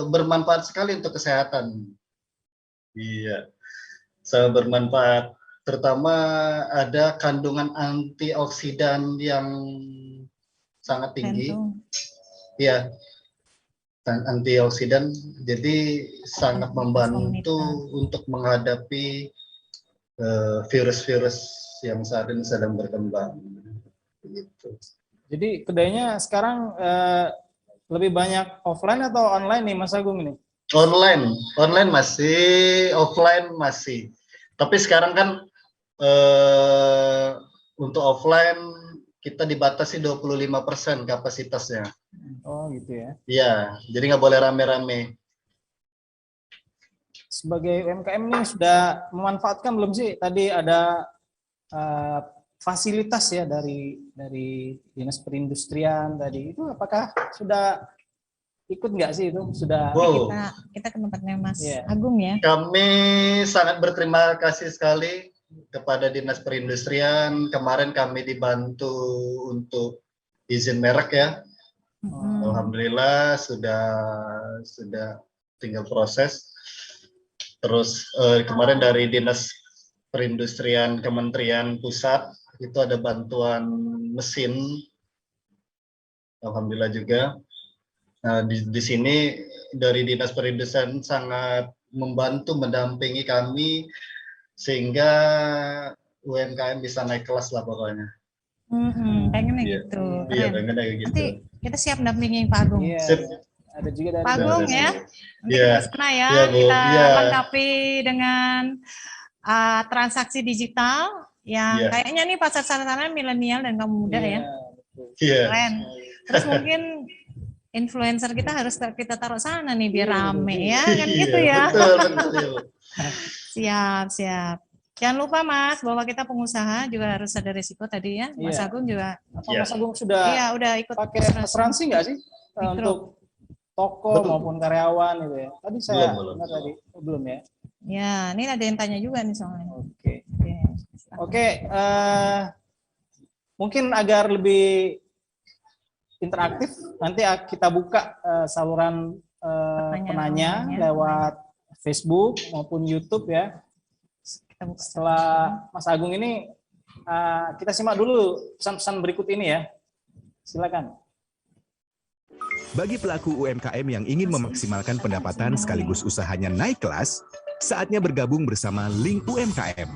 bermanfaat sekali untuk kesehatan. Iya, sangat bermanfaat. Terutama ada kandungan antioksidan yang sangat tinggi. Iya, antioksidan, jadi sangat membantu untuk menghadapi virus-virus yang saat ini sedang berkembang. Begitu. Jadi kedainya sekarang lebih banyak offline atau online nih Mas Agung ini? Online masih, offline masih. Tapi sekarang kan untuk offline kita dibatasi 25% kapasitasnya. Oh gitu ya? Iya, jadi nggak boleh rame-rame. Sebagai UMKM ini sudah memanfaatkan belum sih? Tadi ada fasilitas ya dari Dinas Perindustrian tadi. Itu apakah sudah ikut nggak sih itu? Sudah. Wow. Kita ke tempatnya Mas Agung ya. Kami sangat berterima kasih sekali kepada Dinas Perindustrian. Kemarin kami dibantu untuk izin merek ya. Alhamdulillah sudah tinggal proses. Terus kemarin dari Dinas Perindustrian Kementerian Pusat itu ada bantuan mesin. Alhamdulillah juga. Nah, di sini dari Dinas Perindustrian sangat membantu mendampingi kami sehingga UMKM bisa naik kelas lah pokoknya. Pengennya gitu. Iya, pengennya gitu. Nanti kita siap dampingin Pak Agung. Iya. Ada juga dari Pak Agung ya. Nanti Iya. kita sana ya. Iya, Bu. Kita Iya. lengkapi dengan transaksi digital yang Iya. kayaknya nih pasar sarana milenial dan kaum muda ya. Iya. Keren. Terus mungkin influencer kita harus kita taruh sana nih biar rame ya, kan gitu ya. Betul. Siap. Jangan lupa Mas, bahwa kita pengusaha juga harus ada risiko tadi ya. Mas Iya. Agung juga. Mas Agung sudah Udah ikut pakai asuransi nggak sih untuk toko maupun karyawan gitu ya? Tadi saya dengar tadi belum ya? Ya, ini ada yang tanya juga nih soalnya. Oke, mungkin agar lebih interaktif nanti kita buka saluran penanya lewat Facebook maupun YouTube ya. Setelah Mas Agung ini kita simak dulu pesan-pesan berikut ini ya. Silakan. Bagi pelaku UMKM yang ingin memaksimalkan pendapatan sekaligus usahanya naik kelas, saatnya bergabung bersama Link UMKM.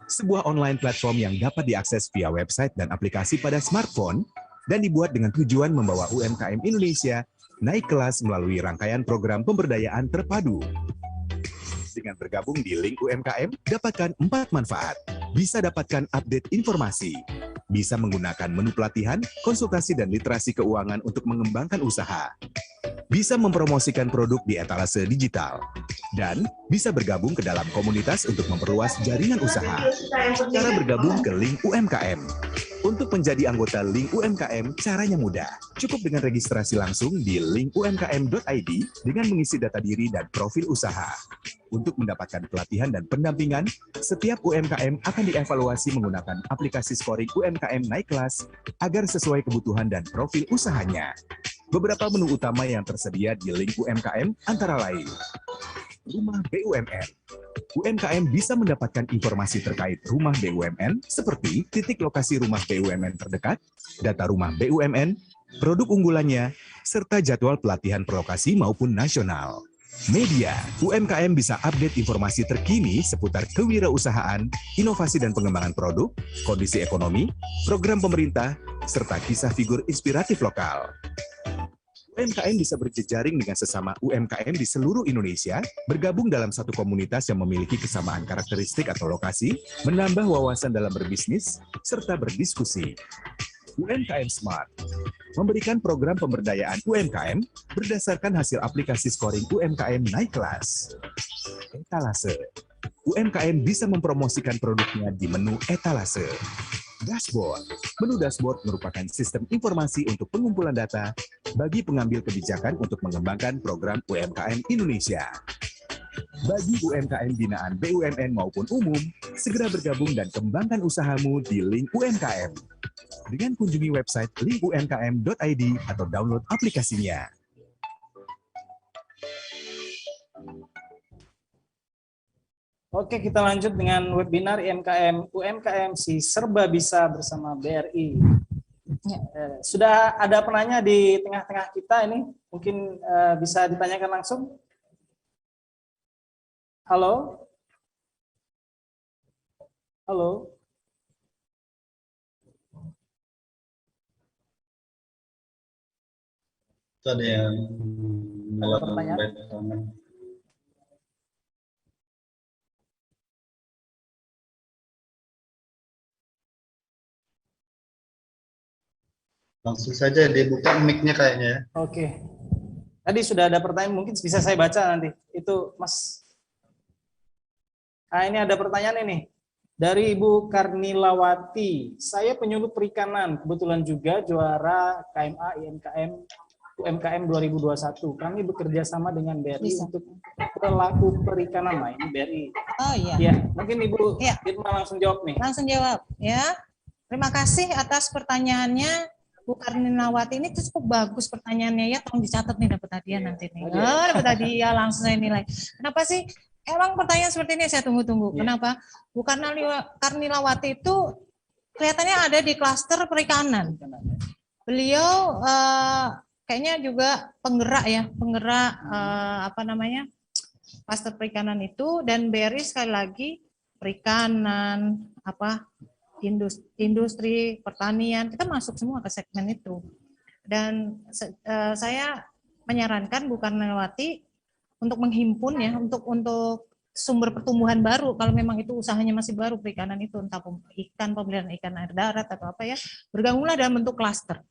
sebuah online platform yang dapat diakses via website dan aplikasi pada smartphone dan dibuat dengan tujuan membawa UMKM Indonesia naik kelas melalui rangkaian program pemberdayaan terpadu. Dengan bergabung di Link UMKM, dapatkan 4 manfaat. Bisa dapatkan update informasi, bisa menggunakan menu pelatihan, konsultasi dan literasi keuangan untuk mengembangkan usaha, bisa mempromosikan produk di etalase digital, dan bisa bergabung ke dalam komunitas untuk memperluas jaringan usaha. Cara bergabung ke Link UMKM. Untuk menjadi anggota Link UMKM, caranya mudah. Cukup dengan registrasi langsung di linkumkm.id dengan mengisi data diri dan profil usaha. Untuk mendapatkan pelatihan dan pendampingan, setiap UMKM akan dievaluasi menggunakan aplikasi scoring UMKM naik kelas agar sesuai kebutuhan dan profil usahanya. Beberapa menu utama yang tersedia di Link UMKM antara lain: Rumah BUMN. UMKM bisa mendapatkan informasi terkait rumah BUMN seperti titik lokasi rumah BUMN terdekat, data rumah BUMN, produk unggulannya, serta jadwal pelatihan perlokasi maupun nasional. Media, UMKM bisa update informasi terkini seputar kewirausahaan, inovasi dan pengembangan produk, kondisi ekonomi, program pemerintah, serta kisah figur inspiratif lokal. UMKM bisa berjejaring dengan sesama UMKM di seluruh Indonesia, bergabung dalam satu komunitas yang memiliki kesamaan karakteristik atau lokasi, menambah wawasan dalam berbisnis, serta berdiskusi. UMKM Smart memberikan program pemberdayaan UMKM berdasarkan hasil aplikasi scoring UMKM naik kelas. Etalase. UMKM bisa mempromosikan produknya di menu etalase. Dashboard. Menu dashboard merupakan sistem informasi untuk pengumpulan data bagi pengambil kebijakan untuk mengembangkan program UMKM Indonesia. Bagi UMKM binaan BUMN maupun umum, segera bergabung dan kembangkan usahamu di Link UMKM. Dengan kunjungi website linkumkm.id atau download aplikasinya. Oke, kita lanjut dengan webinar UMKM si Serba Bisa bersama BRI. Sudah ada penanya di tengah-tengah kita ini, mungkin bisa ditanyakan langsung. Halo? Halo? Ada yang Ada pertanyaan? Langsung saja dibuka mic-nya kayaknya. Oke. Tadi sudah ada pertanyaan, mungkin bisa saya baca nanti. Itu Mas. Ini ada pertanyaan ini. Dari Ibu Karnilawati. Saya penyuluh perikanan, kebetulan juga juara KMA UMKM 2021. Kami bekerja sama dengan BRI untuk pelaku perikanan. Nah, ini BRI. Oh iya. Ya, mungkin Ibu Irma langsung jawab nih. Langsung jawab ya. Terima kasih atas pertanyaannya. Bu Karninawati, ini cukup bagus pertanyaannya ya, tolong dicatat nih, dapat hadiah nanti nih. Oh, dapat hadiah, langsung saya nilai. Kenapa sih? Emang pertanyaan seperti ini saya tunggu-tunggu. Kenapa? Bu Karnilawati itu kelihatannya ada di klaster perikanan. Beliau kayaknya juga penggerak ya, klaster perikanan itu, dan BRI sekali lagi perikanan, industri pertanian, kita masuk semua ke segmen itu. Dan saya menyarankan Bu Karnilawati untuk menghimpun ya, untuk sumber pertumbuhan baru, kalau memang itu usahanya masih baru perikanan itu, entah ikan, pembelian ikan air darat atau apa ya, bergabunglah dalam bentuk klaster.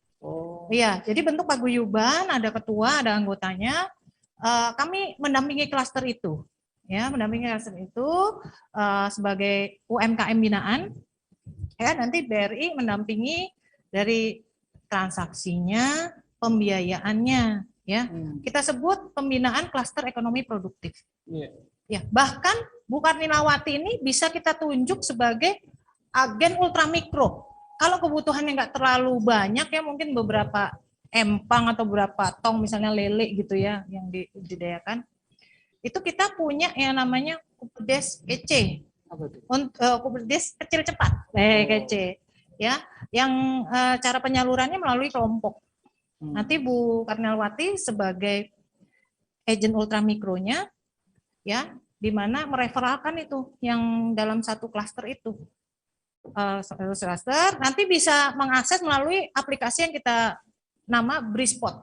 Iya, jadi bentuk paguyuban, ada ketua, ada anggotanya. Kami mendampingi klaster itu, ya, mendampingi klaster itu sebagai UMKM binaan. Ya, nanti BRI mendampingi dari transaksinya, pembiayaannya, ya. Kita sebut pembinaan klaster ekonomi produktif. Ya, bahkan Bu Karnilawati ini bisa kita tunjuk sebagai agen ultramikro. Kalau kebutuhannya nggak terlalu banyak ya, mungkin beberapa empang atau beberapa tong misalnya lele gitu ya yang dibudidayakan. Itu kita punya yang namanya Kupedes EC. Kupedes kecil cepat, kece, ya, yang cara penyalurannya melalui kelompok. Nanti Bu Karnilawati sebagai agen ultramikronya, ya, di mana mereferalkan itu yang dalam satu klaster itu. Cluster nanti bisa mengakses melalui aplikasi yang kita nama Brispot.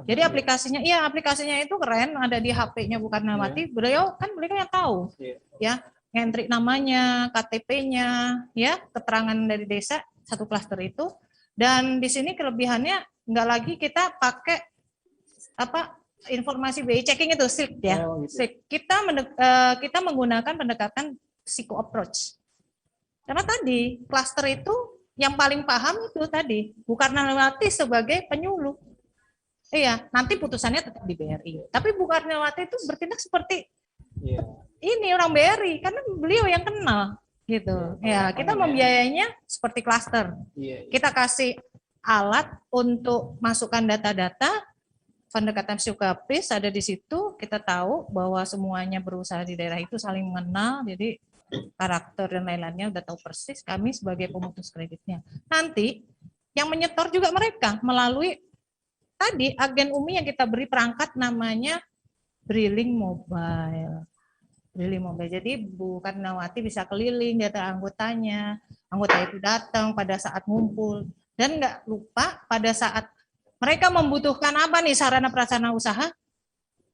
Jadi aplikasinya, iya aplikasinya itu keren, ada di HP-nya Bukarnawati. Beliau yang tahu, ya, entry namanya, KTP-nya, ya, keterangan dari desa satu klaster itu. Dan di sini kelebihannya nggak lagi kita pakai informasi BI checking itu SIG ya. SIG. Kita menggunakan pendekatan psycho approach. Karena tadi klaster itu yang paling paham itu tadi Bukarnawati sebagai penyuluh. Iya, nanti putusannya tetap di BRI. Tapi Bukarnawati itu bertindak seperti ini orang BRI karena beliau yang kenal gitu. Ya, kita membiayainya seperti klaster. Kita kasih alat untuk masukkan data-data, pendekatan psikografis ada di situ. Kita tahu bahwa semuanya berusaha di daerah itu saling mengenal, jadi karakter dan lain-lainnya udah tahu persis. Kami sebagai pemutus kreditnya. Nanti yang menyetor juga mereka melalui tadi agen UMI yang kita beri perangkat namanya Briling Mobile. Briling Mobile. Jadi Bukarnawati bisa keliling data anggotanya, anggota itu datang pada saat ngumpul, dan nggak lupa pada saat mereka membutuhkan apa nih sarana prasarana usaha.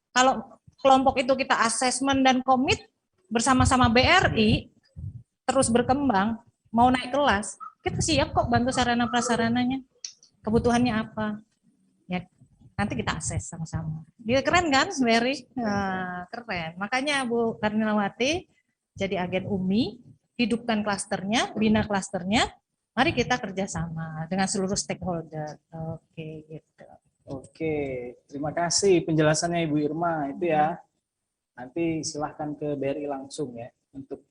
Kalau kelompok itu kita asesmen dan komit bersama-sama BRI terus berkembang, mau naik kelas, kita siap kok bantu sarana prasarananya. Kebutuhannya apa? Ya, nanti kita akses sama-sama. Dia keren kan, BRI? Nah, keren. Makanya Bu Karnawati jadi agen UMI, hidupkan klasternya, bina klasternya. Mari kita kerjasama dengan seluruh stakeholder. Oke, gitu. Oke, terima kasih penjelasannya Ibu Irma itu ya. Nanti silahkan ke BRI langsung ya untuk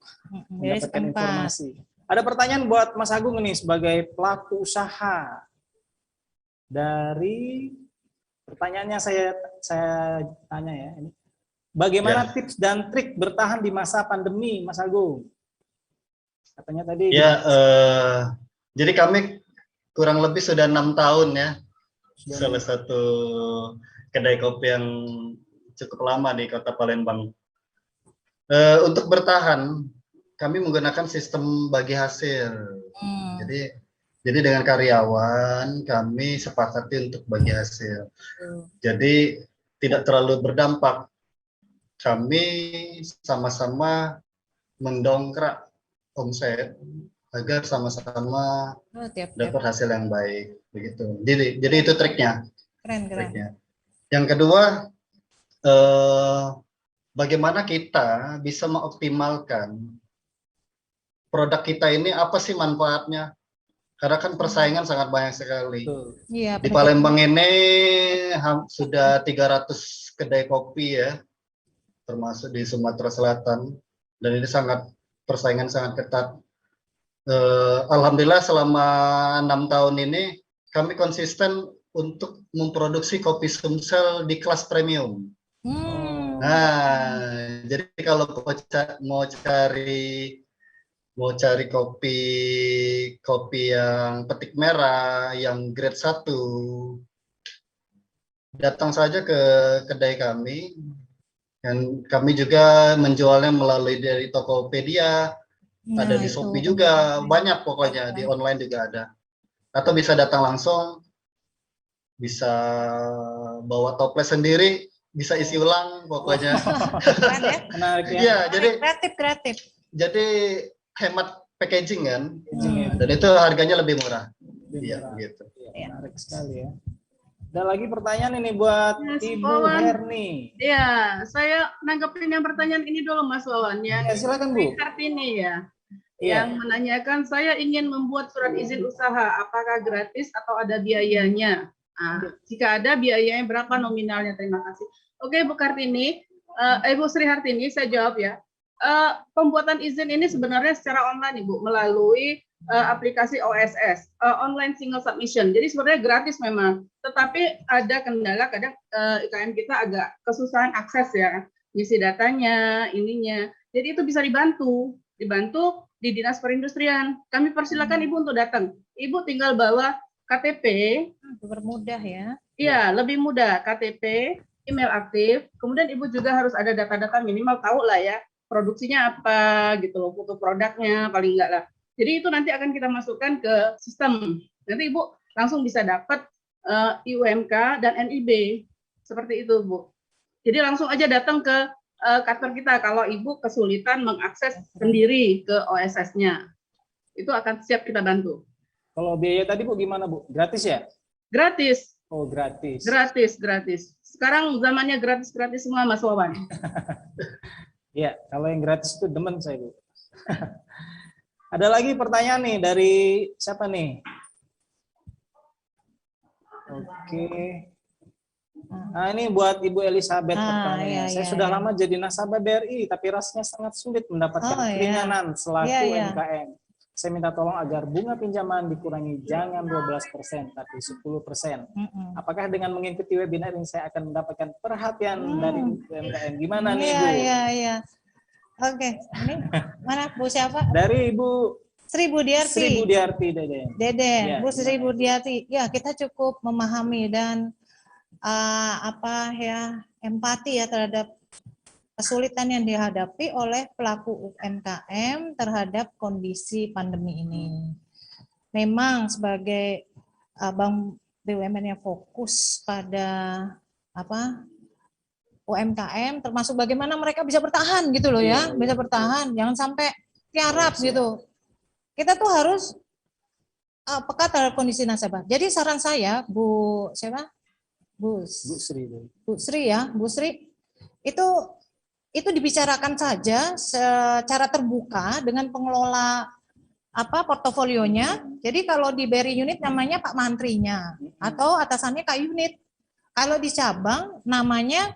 mendapatkan informasi. Ada pertanyaan buat Mas Agung ini sebagai pelaku usaha. Dari pertanyaannya saya tanya ya ini. Bagaimana tips dan trik bertahan di masa pandemi, Mas Agung? Katanya tadi. Ya, jadi kami kurang lebih sudah 6 tahun ya. Salah satu kedai kopi yang cukup lama di Kota Palembang. Untuk bertahan, kami menggunakan sistem bagi hasil. Jadi dengan karyawan kami sepakati untuk bagi hasil. Jadi tidak terlalu berdampak. Kami sama-sama mendongkrak omset agar sama-sama dapat hasil yang baik. Begitu. Jadi itu triknya. Keren. Triknya. Yang kedua, bagaimana kita bisa mengoptimalkan produk kita ini, apa sih manfaatnya? Karena kan persaingan sangat banyak sekali. Iya, di Palembang ini sudah 300 kedai kopi ya, termasuk di Sumatera Selatan, dan ini persaingan sangat ketat. Alhamdulillah selama 6 tahun ini kami konsisten untuk memproduksi kopi Sumsel di kelas premium. Nah, jadi kalau mau cari kopi yang petik merah, yang grade 1, datang saja ke kedai kami. Dan kami juga menjualnya melalui dari Tokopedia, ada di Shopee juga, banyak pokoknya, di online juga ada. Atau bisa datang langsung, bisa bawa toples sendiri, bisa isi ulang pokoknya. Keren ya? Menarik ya. Iya, jadi kreatif. Jadi hemat packaging kan, dan itu harganya lebih murah. Iya, gitu. Menarik sekali ya. Ada lagi pertanyaan ini buat Ibu Herni. Iya, saya nanggepin yang pertanyaan ini dulu Mas Wawan ya. Silakan Bu. Kartini ya. Yang menanyakan, saya ingin membuat surat izin usaha, apakah gratis atau ada biayanya? Jika ada biayanya berapa nominalnya? Terima kasih. Oke Bu Kartini, Ibu Sri Hartini, saya jawab ya. Pembuatan izin ini sebenarnya secara online Ibu, melalui aplikasi OSS, online single submission. Jadi sebenarnya gratis memang, tetapi ada kendala kadang IKM kita agak kesusahan akses ya, isi datanya, ininya. Jadi itu bisa dibantu di Dinas Perindustrian. Kami persilakan Ibu untuk datang. Ibu tinggal bawa KTP. Bermudah ya. Iya, lebih mudah. KTP, email aktif, kemudian Ibu juga harus ada data-data minimal, tahu lah ya, produksinya apa gitu loh, foto produknya paling enggak lah. Jadi itu nanti akan kita masukkan ke sistem. Nanti Ibu langsung bisa dapat IUMK dan NIB. Seperti itu, Bu. Jadi langsung aja datang ke kantor kita kalau Ibu kesulitan mengakses sendiri ke OSS-nya. Itu akan siap kita bantu. Kalau biaya tadi Bu gimana Bu? Gratis ya? Gratis. Oh, gratis. Gratis. Sekarang zamannya gratis semua, Mas Wawan. Iya, kalau yang gratis itu demen saya, Bu. Ada lagi pertanyaan nih dari siapa nih? Oke. Nah, ini buat Ibu Elizabeth pertanyaannya. Saya sudah lama jadi nasabah BRI, tapi rasanya sangat sulit mendapatkan keringanan selaku UMKM. Saya minta tolong agar bunga pinjaman dikurangi jangan 12%, tapi 10%. Apakah dengan mengikuti webinar ini saya akan mendapatkan perhatian dari UMKM? Gimana nih, Bu? Iya. Oke, ini mana Bu siapa? Dari Ibu Sri Budiarti. Sri Budiarti, Deden. Ya, Bu Sri Budiarti. Ya, kita cukup memahami dan empati ya terhadap kesulitan yang dihadapi oleh pelaku UMKM terhadap kondisi pandemi ini. Memang sebagai Bank BUMN yang fokus pada UMKM, termasuk bagaimana mereka bisa bertahan gitu loh ya, bisa bertahan, jangan sampai tiarap gitu. Kita tuh harus peka terhadap kondisi nasabah. Jadi saran saya, Bu Sri, itu dibicarakan saja secara terbuka dengan pengelola portofolionya. Jadi kalau di BRI unit namanya Pak Mantrinya atau atasannya Kak Unit. Kalau di cabang namanya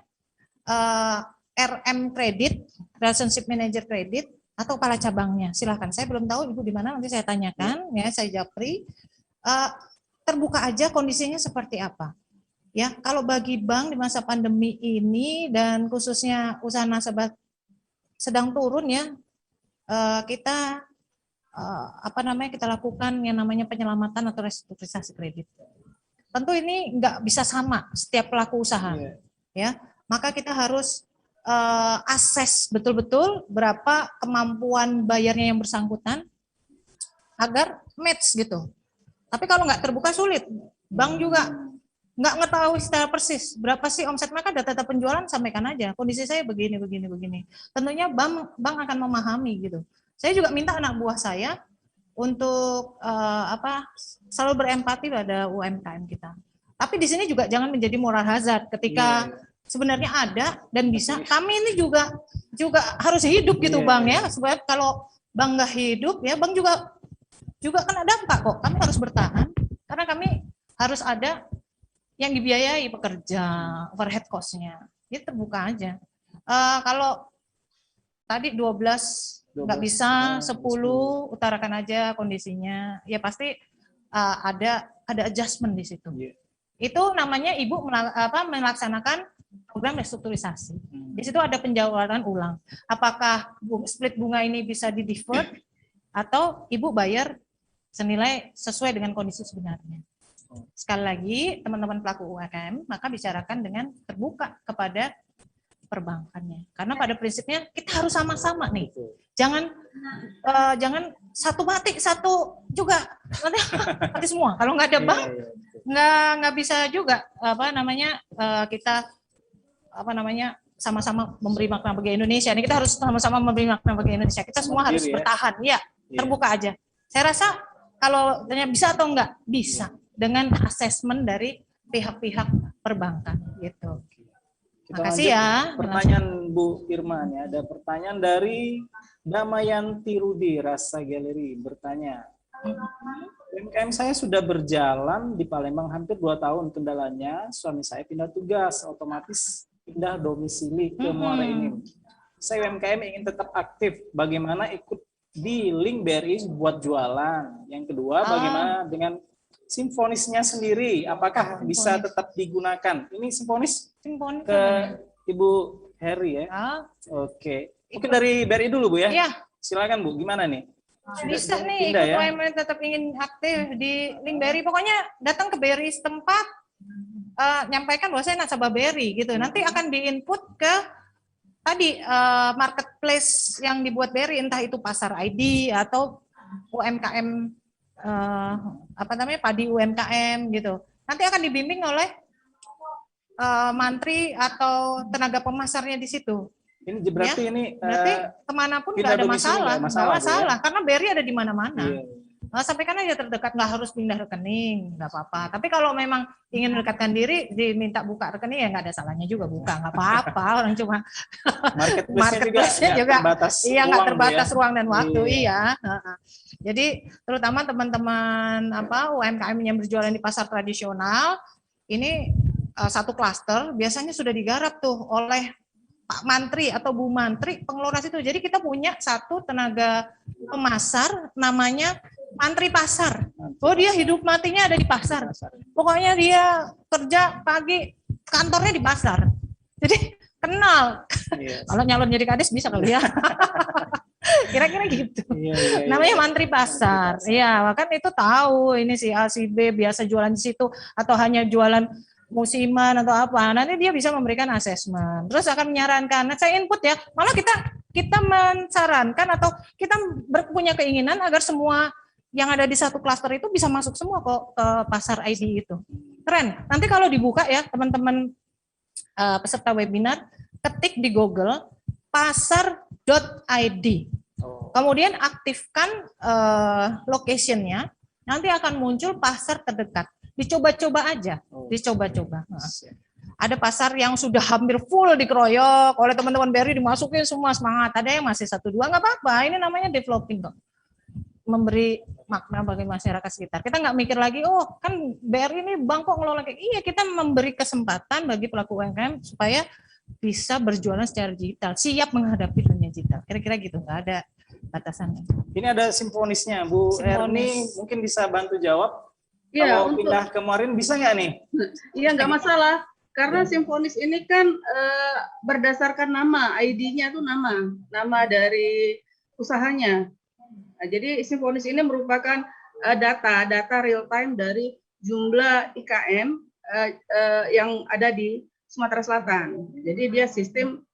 RM Kredit, Relationship Manager Kredit atau kepala cabangnya. Silahkan. Saya belum tahu Ibu di mana, nanti saya tanyakan ya, saya japri. Terbuka aja kondisinya seperti apa. Ya, kalau bagi bank di masa pandemi ini dan khususnya usaha nasabah sedang turun ya, kita kita lakukan yang namanya penyelamatan atau restrukturisasi kredit. Tentu ini nggak bisa sama setiap pelaku usaha, ya. Maka kita harus assess betul-betul berapa kemampuan bayarnya yang bersangkutan agar match gitu. Tapi kalau nggak terbuka sulit, bank juga nggak ngetahui secara persis berapa sih omset mereka, data penjualan sampaikan aja kondisi saya begini. Tentunya bank akan memahami gitu. Saya juga minta anak buah saya untuk selalu berempati pada UMKM kita. Tapi di sini juga jangan menjadi moral hazard ketika sebenarnya ada dan bisa. Kami ini juga harus hidup gitu Bang ya, supaya kalau bank nggak hidup ya bank juga kena dampak kok. Kami harus bertahan karena kami harus ada yang dibiayai pekerja, overhead cost-nya. Itu terbuka aja. Kalau tadi 12 nggak bisa, 10 utarakan aja kondisinya. Ya pasti ada adjustment di situ. Itu namanya Ibu melaksanakan program restrukturisasi. Di situ ada penjawaban ulang. Apakah split bunga ini bisa di-deferred atau Ibu bayar senilai sesuai dengan kondisi sebenarnya. Sekali lagi, teman-teman pelaku UMKM, maka bicarakan dengan terbuka kepada perbankannya. Karena pada prinsipnya kita harus sama-sama nih. Jangan satu mati, satu juga mati semua. Kalau nggak ada bank, nggak bisa juga kita sama-sama memberi makna bagi Indonesia. Ini kita harus sama-sama memberi makna bagi Indonesia. Kita semua harus bertahan, ya terbuka aja. Saya rasa kalau tanya bisa atau enggak, bisa. Dengan asesmen dari pihak-pihak perbankan gitu. Makasih ya. Pertanyaan Bu Irman ya. Ada pertanyaan dari Damayanti Rudi Rasa Galeri bertanya. UMKM saya sudah berjalan di Palembang hampir 2 tahun. Kendalanya suami saya pindah tugas, otomatis pindah domisili ke Muara Enim. Saya UMKM ingin tetap aktif. Bagaimana ikut di link BRI buat jualan? Yang kedua, bagaimana dengan simfonisnya sendiri, apakah bisa tetap digunakan? Ini simfonis ke Ibu Heri ya? Oke. Mungkin dari BRI dulu Bu ya? Iya. Silakan Bu, gimana nih? Bisa nih, ikut UMKM tetap ingin aktif di link BRI. Pokoknya datang ke BRI setempat, nyampaikan bahwa saya nasabah BRI gitu. Nanti akan diinput ke tadi marketplace yang dibuat BRI, entah itu pasar ID atau UMKM apa namanya padi UMKM gitu. Nanti akan dibimbing oleh mantri atau tenaga pemasarnya di situ. Ini berarti ini berarti kemanapun nggak ada masalah, karena BRI ada di mana-mana. Sampaikan aja terdekat, nggak harus pindah rekening, nggak apa-apa. Tapi kalau memang ingin mendekatkan diri, diminta buka rekening ya nggak ada salahnya juga buka, nggak apa-apa. Orang cuma marketplace-nya juga iya nggak terbatas ruang dan waktu, iya. Jadi terutama teman-teman UMKM yang berjualan di pasar tradisional, ini satu klaster biasanya sudah digarap tuh oleh Pak Mantri atau Bu Mantri pengelola situ. Jadi kita punya satu tenaga pemasar namanya Mantri Pasar. Oh dia hidup matinya ada di pasar. Pokoknya dia kerja pagi kantornya di pasar. Jadi kenal. Kalau nyalon jadi kades bisa kali ya. Kira-kira gitu. Namanya Mantri Pasar. Iya, kan itu tahu ini si A si B biasa jualan di situ atau hanya jualan musiman atau apa. Nanti dia bisa memberikan asesmen. Terus akan menyarankan. Nah, saya input ya. Malah kita mensarankan atau kita punya keinginan agar semua yang ada di satu klaster itu bisa masuk semua kok ke pasar ID itu. Keren. Nanti kalau dibuka ya teman-teman peserta webinar, ketik di Google pasar.id. Kemudian aktifkan location-nya, nanti akan muncul pasar terdekat. Dicoba-coba aja, dicoba-coba. Ada pasar yang sudah hampir full dikeroyok oleh teman-teman BRI, dimasukin semua semangat. Ada yang masih 1-2, nggak apa-apa. Ini namanya developing kok. Memberi makna bagi masyarakat sekitar. Kita nggak mikir lagi, oh kan BRI ini bank kok ngelola kayak. Iya, kita memberi kesempatan bagi pelaku UMKM supaya bisa berjualan secara digital, siap menghadapi dunia digital. Kira-kira gitu, nggak ada batasannya. Ini ada simfonisnya, Bu Erni mungkin bisa bantu jawab. Ya, kalau pindah kemarin bisa nggak nih? Iya, nggak masalah. Karena simfonis ini kan berdasarkan nama, ID-nya tuh nama dari usahanya. Nah, jadi simfonis ini merupakan data real time dari jumlah IKM yang ada di Sumatera Selatan. Jadi dia sistem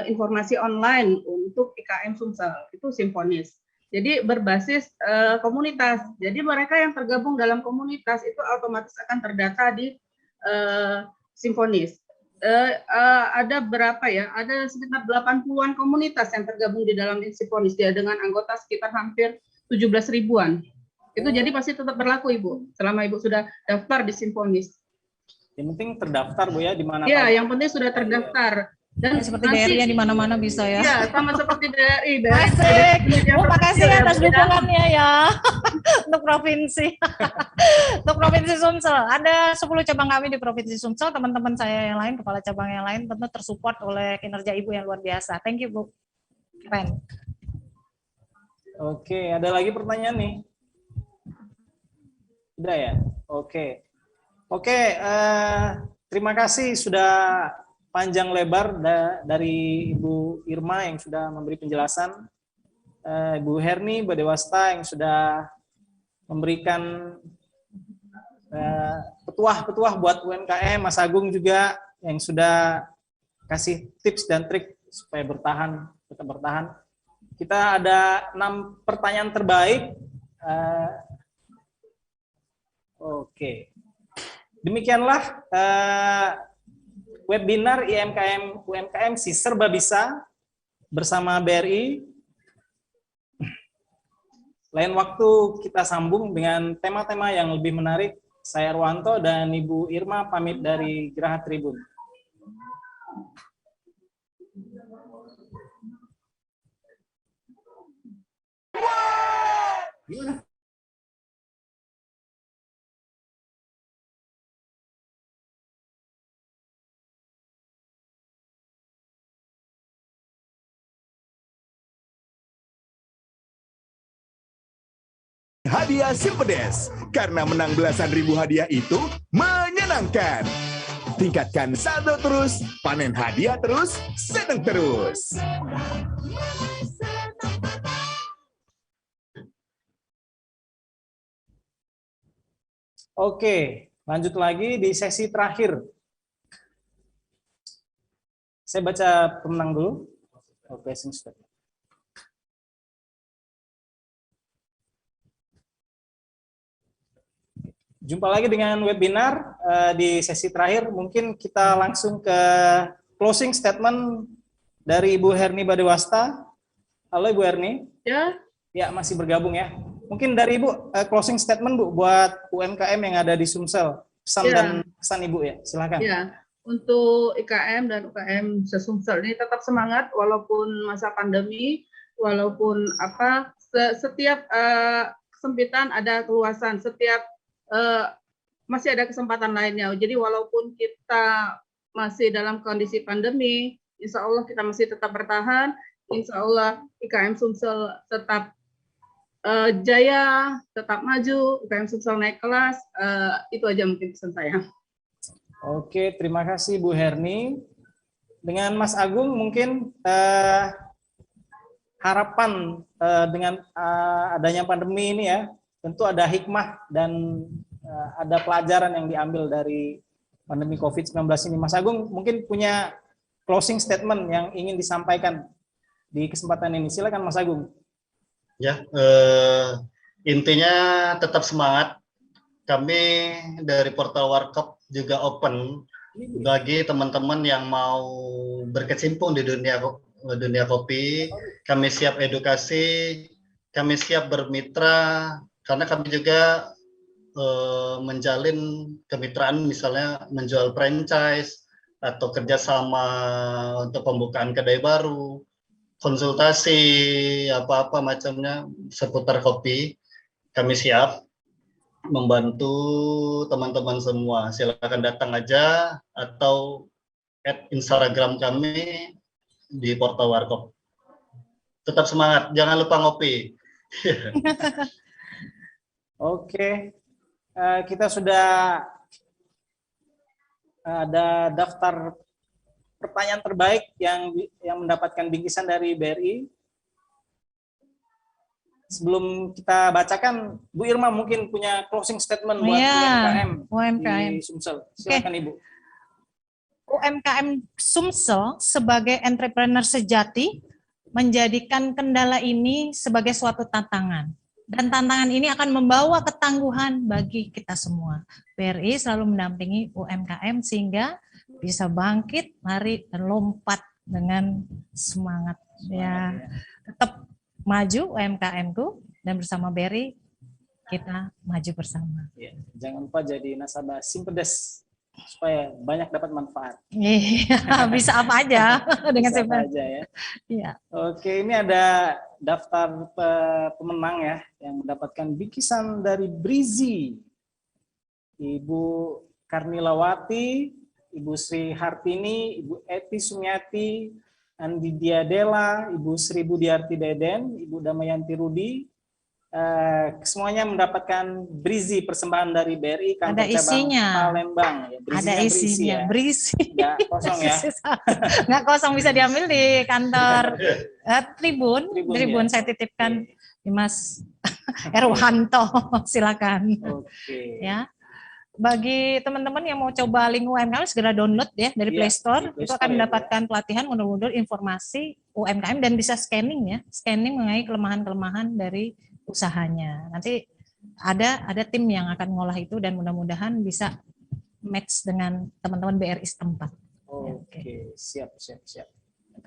informasi online untuk IKM Sumsel, itu simfonis. Jadi berbasis komunitas. Jadi mereka yang tergabung dalam komunitas itu otomatis akan terdata di simfonis. Ada berapa ya? Ada sekitar 80-an komunitas yang tergabung di dalam simfonis ya, dengan anggota sekitar hampir 17 ribuan. Itu jadi pasti tetap berlaku Ibu, selama Ibu sudah daftar di simfonis. Yang penting terdaftar Bu ya, di mana? Ya, yang penting sudah terdaftar. Dan seperti BRI yang di mana-mana bisa ya. Iya, sama seperti BRI. Asik. Makasih atas dukungannya ya untuk provinsi. Untuk Provinsi Sumsel. Ada 10 cabang kami di Provinsi Sumsel. Teman-teman saya yang lain, kepala cabang yang lain tentu tersupport oleh kinerja Ibu yang luar biasa. Thank you, Bu. Keren. Oke, ada lagi pertanyaan nih? Udah ya? Oke. Terima kasih sudah panjang lebar dari Ibu Irma yang sudah memberi penjelasan, Ibu Herni Badewasta yang sudah memberikan petuah-petuah buat UMKM, Mas Agung juga yang sudah kasih tips dan trik supaya tetap bertahan. Kita ada 6 pertanyaan terbaik. Oke. Demikianlah webinar UMKM si Serba Bisa bersama BRI. Lain waktu kita sambung dengan tema-tema yang lebih menarik. Saya Arwanto dan Ibu Irma pamit dari Geraha Tribun. Gimana? Hadiah Simpedes, karena menang belasan ribu hadiah itu menyenangkan. Tingkatkan saldo terus, panen hadiah terus, senang terus. Oke, Lanjut lagi di sesi terakhir. Saya baca pemenang dulu. Closing statement. Jumpa lagi dengan webinar di sesi terakhir. Mungkin kita langsung ke closing statement dari Ibu Herni Badewasta. Halo Ibu Herni. Ya. Ya, masih bergabung ya. Mungkin dari Ibu closing statement Bu buat UMKM yang ada di Sumsel. Pesan Ya. dan pesan Ibu ya. Silakan. Ya. Untuk IKM dan UKM Sumsel ini tetap semangat walaupun masa pandemi, walaupun setiap kesempitan ada keluasan, setiap masih ada kesempatan lainnya. Jadi walaupun kita masih dalam kondisi pandemi, insya Allah kita masih tetap bertahan. Insya Allah IKM Sumsel tetap jaya, tetap maju, IKM Sumsel naik kelas. Itu aja mungkin pesan saya. Oke, terima kasih Bu Herni. Dengan Mas Agung mungkin harapan dengan adanya pandemi ini ya, tentu ada hikmah dan ada pelajaran yang diambil dari pandemi COVID-19 ini. Mas Agung mungkin punya closing statement yang ingin disampaikan di kesempatan ini. Silakan Mas Agung. Ya, intinya tetap semangat. Kami dari Portal Warkop juga open bagi teman-teman yang mau berkecimpung di dunia kopi. Kami siap edukasi, kami siap bermitra, karena kami juga menjalin kemitraan, misalnya menjual franchise atau kerjasama untuk pembukaan kedai baru, konsultasi apa-apa macamnya seputar kopi. Kami siap membantu teman-teman semua. Silakan datang aja atau add Instagram kami di Portal Warkop. Tetap semangat, jangan lupa ngopi. Oke. Kita sudah ada daftar pertanyaan terbaik yang mendapatkan bingkisan dari BRI. Sebelum kita bacakan, Bu Irma mungkin punya closing statement buat UMKM di Sumsel. Silakan Ibu. UMKM Sumsel sebagai entrepreneur sejati menjadikan kendala ini sebagai suatu tantangan. Dan tantangan ini akan membawa ketangguhan bagi kita semua. BRI selalu mendampingi UMKM sehingga bisa bangkit, lari, dan lompat dengan semangat. Ya, tetap maju UMKM-ku dan bersama BRI kita maju bersama. Ya, jangan lupa jadi nasabah Simpedes supaya banyak dapat manfaat. Iya, bisa apa aja dengan bisa apa aja ya. Iya. Oke, ini ada daftar pemenang ya yang mendapatkan bingkisan dari Brizi. Ibu Karnilawati, Ibu Sri Hartini, Ibu Eti Sumiati, Andi Diadela, Ibu Sri Budiarti Deden, Ibu Damayanti Rudi. Semuanya mendapatkan Brizi persembahan dari BRI kantor cabang Palembang. Ya, ada isinya, Brizi. Nggak kosong ya. Nggak kosong, bisa diambil di kantor Tribun. Saya titipkan di Mas Erwanto. Silakan. Oke. Ya. Bagi teman-teman yang mau coba link UMKM segera download ya dari Play Store. Itu akan mendapatkan pelatihan modul-modul informasi UMKM dan bisa scanning ya, scanning mengenai kelemahan-kelemahan dari usahanya. Nanti ada tim yang akan ngolah itu dan mudah-mudahan bisa match dengan teman-teman BRI setempat. Oke, siap.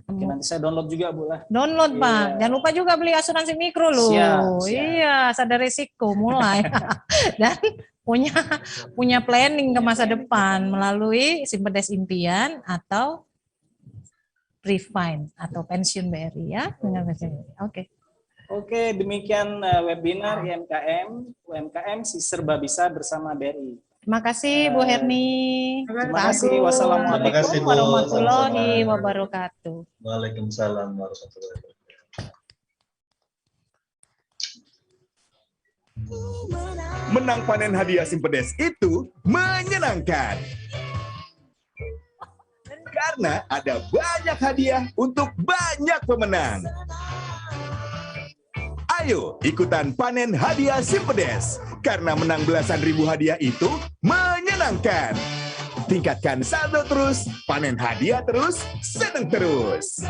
Oke, nanti saya download juga Bu lah. Download Pak, jangan lupa juga beli asuransi mikro loh. Siap. Iya, sadar risiko mulai dan punya planning ke masa depan melalui Simpedes Impian atau Refine atau pensiun BRI ya dengan pensiun. Oke, demikian webinar UMKM si serba bisa bersama BRI. Terima kasih Bu Herni. Terima kasih. Wassalamualaikum warahmatullahi wabarakatuh. Waalaikumsalam warahmatullahi wabarakatuh. Menang panen hadiah Simpedes itu menyenangkan. Karena ada banyak hadiah untuk banyak pemenang. Ayo ikutan panen hadiah Simpedes. Karena menang belasan ribu hadiah itu menyenangkan. menyenangkan. Tingkatkan saldo terus, panen hadiah terus, senang terus.